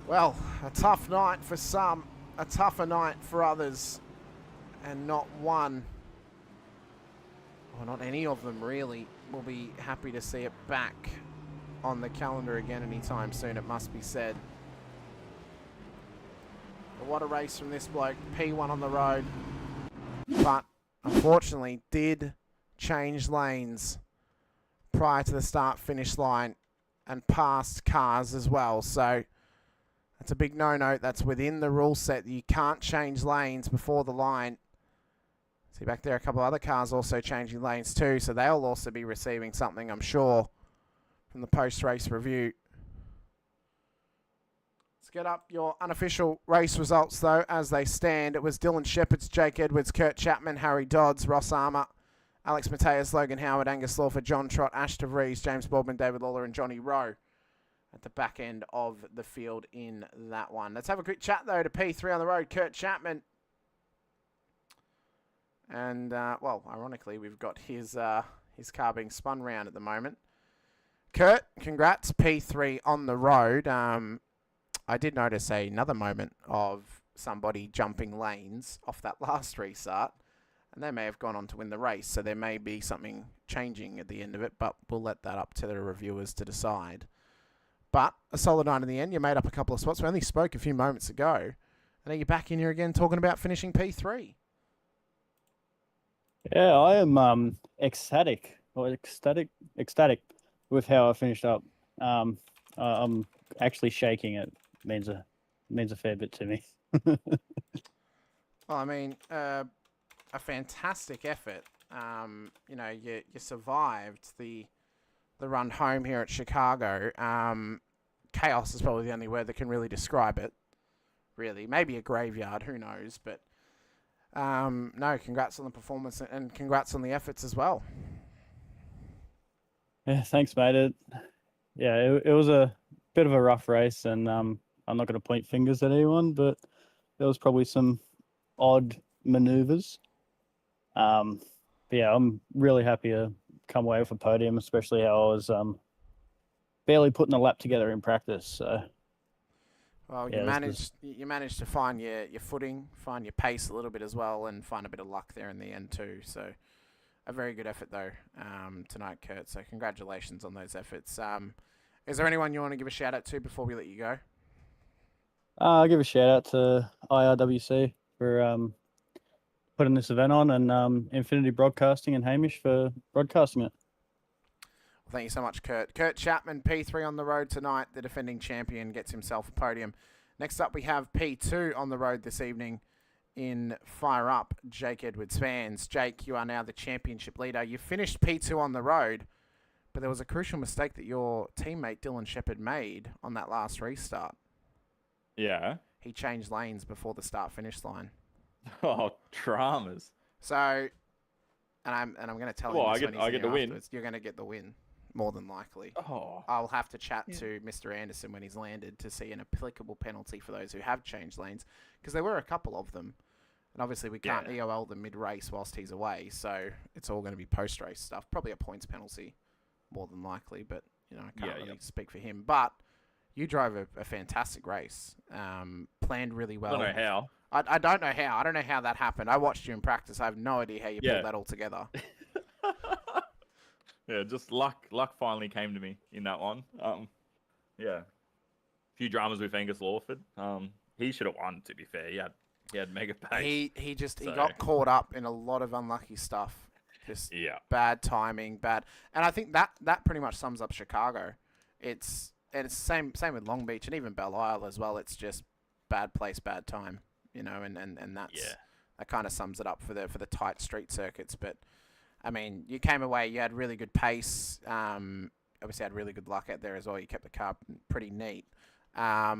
Well, a tough night for some, a tougher night for others, and not one, or not any of them really, will be happy to see it back on the calendar again anytime soon, it must be said. But what a race from this bloke. P1 on the road, but unfortunately did change lanes prior to the start-finish line and passed cars as well. So that's a big no-no. That's within the rule set. You can't change lanes before the line. See back there, a couple other cars also changing lanes too, so they'll also be receiving something, I'm sure, from the post-race review. Let's get up your unofficial race results, though, as they stand. It was Dylan Shepherd's, Jake Edwards, Kurt Chapman, Harry Dodds, Ross Armour, Alex Mateus, Logan Howard, Angus Lawford, John Trott, Ash DeVries, James Baldwin, David Lawler, and Johnny Rowe at the back end of the field in that one. Let's have a quick chat, though, to P3 on the road, Kurt Chapman. And, well, ironically, we've got his car being spun round at the moment. Kurt, congrats, P3 on the road. I did notice another moment of somebody jumping lanes off that last restart, and they may have gone on to win the race, so there may be something changing at the end of it, but we'll let that up to the reviewers to decide. But a solid night in the end. You made up a couple of spots. We only spoke a few moments ago, and now you're back in here again talking about finishing P3. Yeah, I am ecstatic with how I finished up. I'm actually shaking. It means a fair bit to me. Well, I mean, a fantastic effort. You know, you survived the run home here at Chicago. Chaos is probably the only word that can really describe it. Really, maybe a graveyard. Who knows? But no, congrats on the performance and congrats on the efforts as well. Yeah, thanks, mate. It was a bit of a rough race, and I'm not going to point fingers at anyone, but there was probably some odd maneuvers. But yeah, I'm really happy to come away with a podium, especially how I was barely putting a lap together in practice. So, well, yeah, you managed to find your footing, find your pace a little bit as well, and find a bit of luck there in the end too. So, a very good effort though tonight, Kurt. So, congratulations on those efforts. Is there anyone you want to give a shout out to before we let you go? I'll give a shout out to IRWC for putting this event on, and Infinity Broadcasting and Hamish for broadcasting it. Well, thank you so much, Kurt. Kurt Chapman, P3 on the road tonight. The defending champion gets himself a podium. Next up, we have P2 on the road this evening in Fire Up, Jake Edwards fans. Jake, you are now the championship leader. You finished P2 on the road, but there was a crucial mistake that your teammate Dylan Shepherd made on that last restart. Yeah. He changed lanes before the start-finish line. Oh, dramas. So, and I'm going to tell him this when he's I get the win. afterwards. You're going to get the win, more than likely. Oh. I'll have to chat to Mr. Anderson when he's landed to see an applicable penalty for those who have changed lanes, because there were a couple of them. And obviously we can't EOL them mid-race whilst he's away, so it's all going to be post-race stuff. Probably a points penalty, more than likely, but you know, I can't really speak for him. But you drove a fantastic race, planned really well. I don't know how. I don't know how. I don't know how that happened. I watched you in practice. I have no idea how you pulled that all together. Yeah, just luck finally came to me in that one. Yeah. A few dramas with Angus Lawford. He should have won, to be fair. He had mega pace. He got caught up in a lot of unlucky stuff. Just bad timing, bad. And I think that pretty much sums up Chicago. It's same with Long Beach and even Belle Isle as well. It's just bad place, bad time, you know, and that's that kind of sums it up for the tight street circuits. But I mean, you came away, you had really good pace. Obviously had really good luck out there as well. You kept the car pretty neat. Now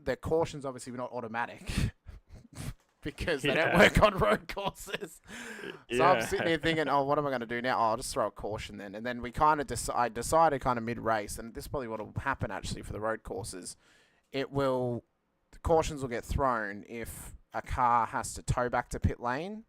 the cautions obviously were not automatic. Because they don't work on road courses. So I'm sitting here thinking, oh, what am I going to do now? Oh, I'll just throw a caution then. And then we kind of I decided kind of mid-race, and this is probably what will happen actually for the road courses. The cautions will get thrown if a car has to tow back to pit lane.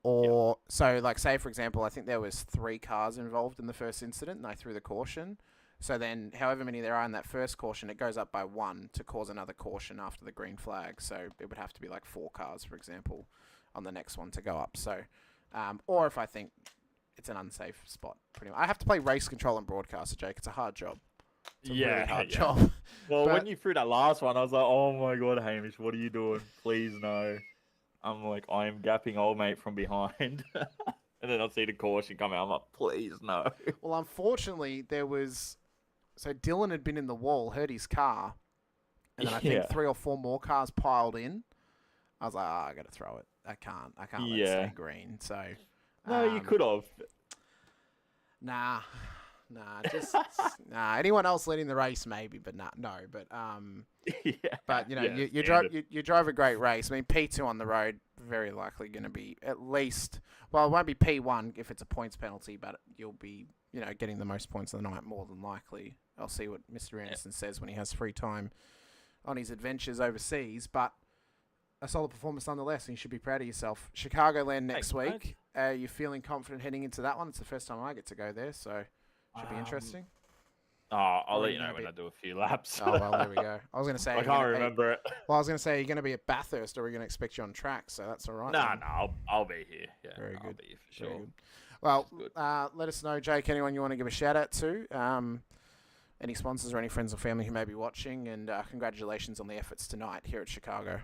Or, so like say for example, I think there was 3 cars involved in the first incident, and I threw the caution. So then, however many there are in that first caution, it goes up by 1 to cause another caution after the green flag. So it would have to be like 4 cars, for example, on the next one to go up. So, or if I think it's an unsafe spot, pretty much. I have to play race control and broadcaster, Jake. It's a hard job. It's a really hard job. Well, when you threw that last one, I was like, oh my God, Hamish, what are you doing? Please no. I'm like, I am gapping old mate from behind. And then I see the caution come out. I'm like, please no. Well, unfortunately, there was... So Dylan had been in the wall, hurt his car, and then I think 3 or 4 more cars piled in. I was like, I got to throw it. I can't let it stay green. So No, you could have. Nah, just nah. Anyone else leading the race, maybe, but no. But Yeah. but you know, Yeah, you drive a great race. I mean, P2 on the road, very likely going to be at least. Well, it won't be P1 if it's a points penalty, but you'll be, you know, getting the most points of the night more than likely. I'll see what Mr. Anderson says when he has free time on his adventures overseas, but a solid performance nonetheless, and you should be proud of yourself. Chicagoland next week. Are you feeling confident heading into that one? It's the first time I get to go there, so should be interesting. Oh, I'll let you know when I do a few laps. Oh, well, there we go. I was going to say... I can't remember it. Well, I was going to say, you're going to be at Bathurst, or we're going to expect you on track, so that's all right. No, I'll be here. Yeah, Very I'll good. be here for sure. Very good. Well, let us know, Jake, anyone you want to give a shout-out to, any sponsors or any friends or family who may be watching, and congratulations on the efforts tonight here at Chicago.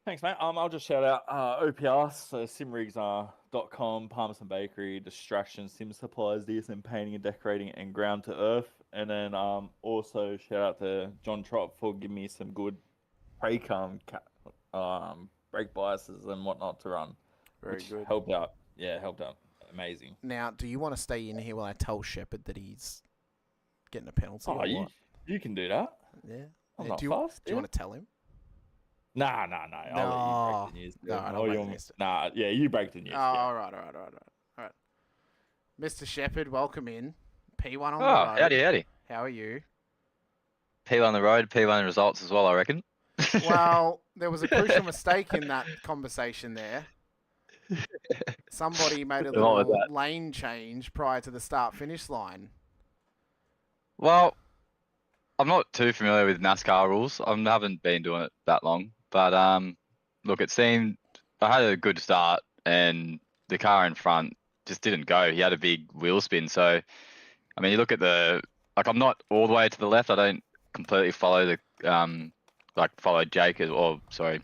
Thanks, mate. I'll just shout out OPRs, so simrigs.com, Palmerston Bakery, Distraction, Sim Supplies, DSM Painting and Decorating, and Ground to Earth. And then also shout out to John Trott for giving me some good brake biases and whatnot to run. Very good. Helped out. Yeah, helped out. Amazing. Now, do you want to stay in here while I tell Shepard that he's getting a penalty? Oh, you can do that. Yeah. I'm not do you fast. Do you want to tell him? Nah. I'll let you break the news. No, I don't want to. Nah, yeah, you break the news. Oh, all right. Mr. Shepard, welcome in. P1 on the road. Howdy. How are you? P1 on the road, P1 results as well, I reckon. Well, there was a crucial mistake in that conversation there. Somebody made a little lane change prior to the start-finish line. Well, I'm not too familiar with NASCAR rules. I haven't been doing it that long. But look, it seemed I had a good start and the car in front just didn't go. He had a big wheel spin. So, I mean, you look at I'm not all the way to the left. I don't completely follow follow Jake Lawford.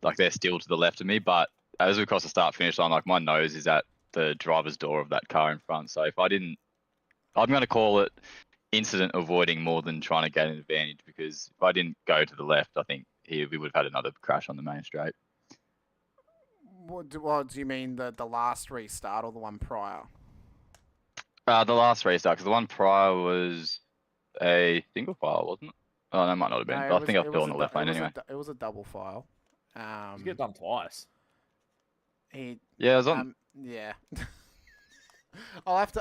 Like they're still to the left of me. But as we cross the start finish line, like my nose is at the driver's door of that car in front. So I'm going to call it incident avoiding more than trying to get an advantage, because if I didn't go to the left, I think we would have had another crash on the main straight. What do you mean, the last restart or the one prior? The last restart, because the one prior was a single file, wasn't it? Oh, that might not have been. No, but I think I fell on the left lane anyway. It was a double file. You get done twice. Yeah, it was on. Yeah. I'll have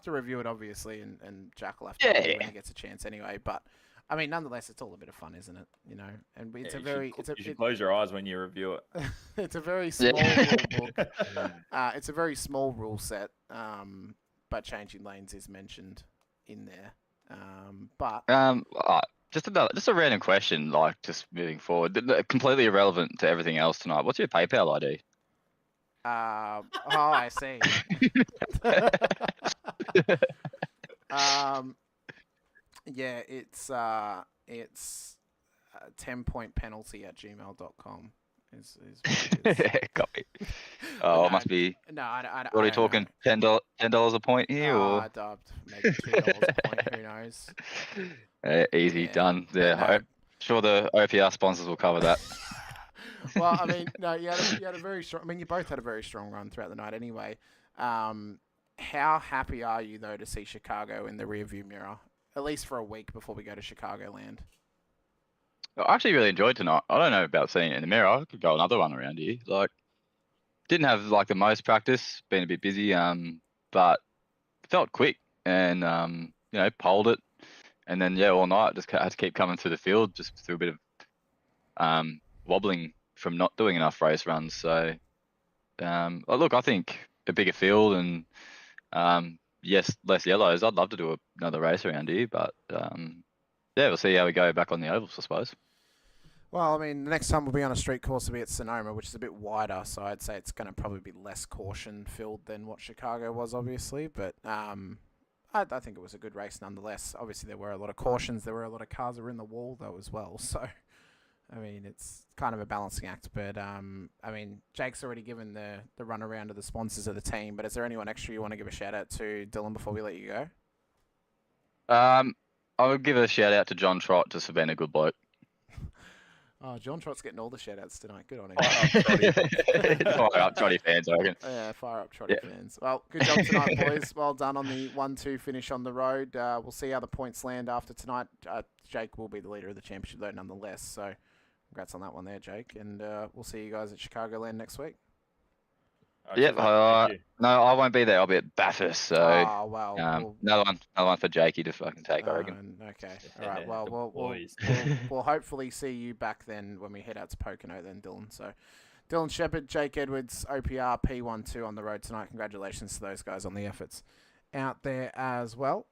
to review it obviously, and Jack will have to review when he gets a chance anyway. But I mean, nonetheless, it's all a bit of fun, isn't it? You know, and it's you should close your eyes when you review it. It's a very small rule book. It's a very small rule set, but changing lanes is mentioned in there. Just a random question, like just moving forward, completely irrelevant to everything else tonight. What's your PayPal ID? I see. Yeah, it's 10-point penalty at gmail.com. Is what it is. Copy. Oh, it must be. No, I What are we talking? $10 a point here, or I dubbed maybe $2 a point. Who knows? Easy done. Yeah, I'm sure the OPR sponsors will cover that. Well, I mean, no, you had a very strong. I mean, you both had a very strong run throughout the night, anyway. How happy are you though to see Chicago in the rearview mirror, at least for a week before we go to Chicagoland? I actually really enjoyed tonight. I don't know about seeing it in the mirror. I could go another one around here. Like, didn't have like the most practice, been a bit busy, but felt quick and poled it, and then all night just had to keep coming through the field just through a bit of wobbling from not doing enough race runs. So, look, I think a bigger field and less yellows. I'd love to do another race around here, but we'll see how we go back on the ovals, I suppose. Well, I mean, the next time we'll be on a street course will be at Sonoma, which is a bit wider, so I'd say it's going to probably be less caution-filled than what Chicago was, obviously. But I think it was a good race nonetheless. Obviously, there were a lot of cautions. There were a lot of cars that were in the wall, though, as well. So, I mean, it's kind of a balancing act. But, I mean, Jake's already given the run around to the sponsors of the team, but is there anyone extra you want to give a shout-out to, Dylan, before we let you go? I would give a shout-out to John Trott just for being a good bloke. Oh, John Trott's getting all the shout-outs tonight. Good on him. Fire up, Trotty fans, I reckon. Yeah, fire up Trotty fans. Well, good job tonight, boys. Well done on the 1-2 finish on the road. We'll see how the points land after tonight. Jake will be the leader of the championship, though, nonetheless. So congrats on that one there, Jake. And we'll see you guys at Chicagoland next week. Yep. No, I won't be there. I'll be at Bathurst. So well, another one for Jakey to fucking take, I reckon. Okay. All right. Well, boys. we'll hopefully see you back then when we head out to Pocono then, Dylan. So Dylan Shepherd, Jake Edwards, OPR P12 on the road tonight. Congratulations to those guys on the efforts out there as well.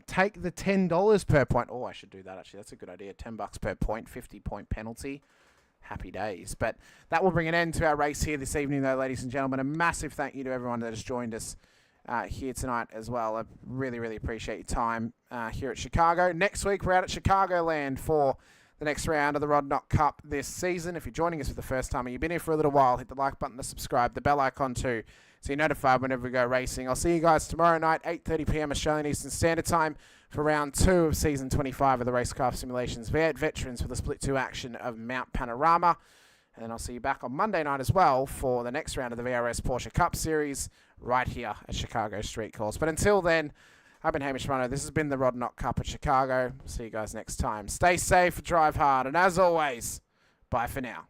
Take the $10 per point. Oh, I should do that actually. That's a good idea. $10 per point, 50-point penalty. Happy days. But that will bring an end to our race here this evening, though, ladies and gentlemen. A massive thank you to everyone that has joined us here tonight as well. I really, really appreciate your time here at Chicago. Next week, we're out at Chicagoland for the next round of the Rod Knock Cup this season. If you're joining us for the first time and you've been here for a little while, hit the like button to subscribe, the bell icon too, so you're notified whenever we go racing. I'll see you guys tomorrow night, 8:30 p.m. Australian Eastern Standard Time for round 2 of season 25 of the Racecraft Simulations V8 Veterans for the Split 2 action of Mount Panorama. And then I'll see you back on Monday night as well for the next round of the VRS Porsche Cup Series right here at Chicago Street Course. But until then, I've been Hamish Munro. This has been the Rod Knock Cup at Chicago. See you guys next time. Stay safe, drive hard, and as always, bye for now.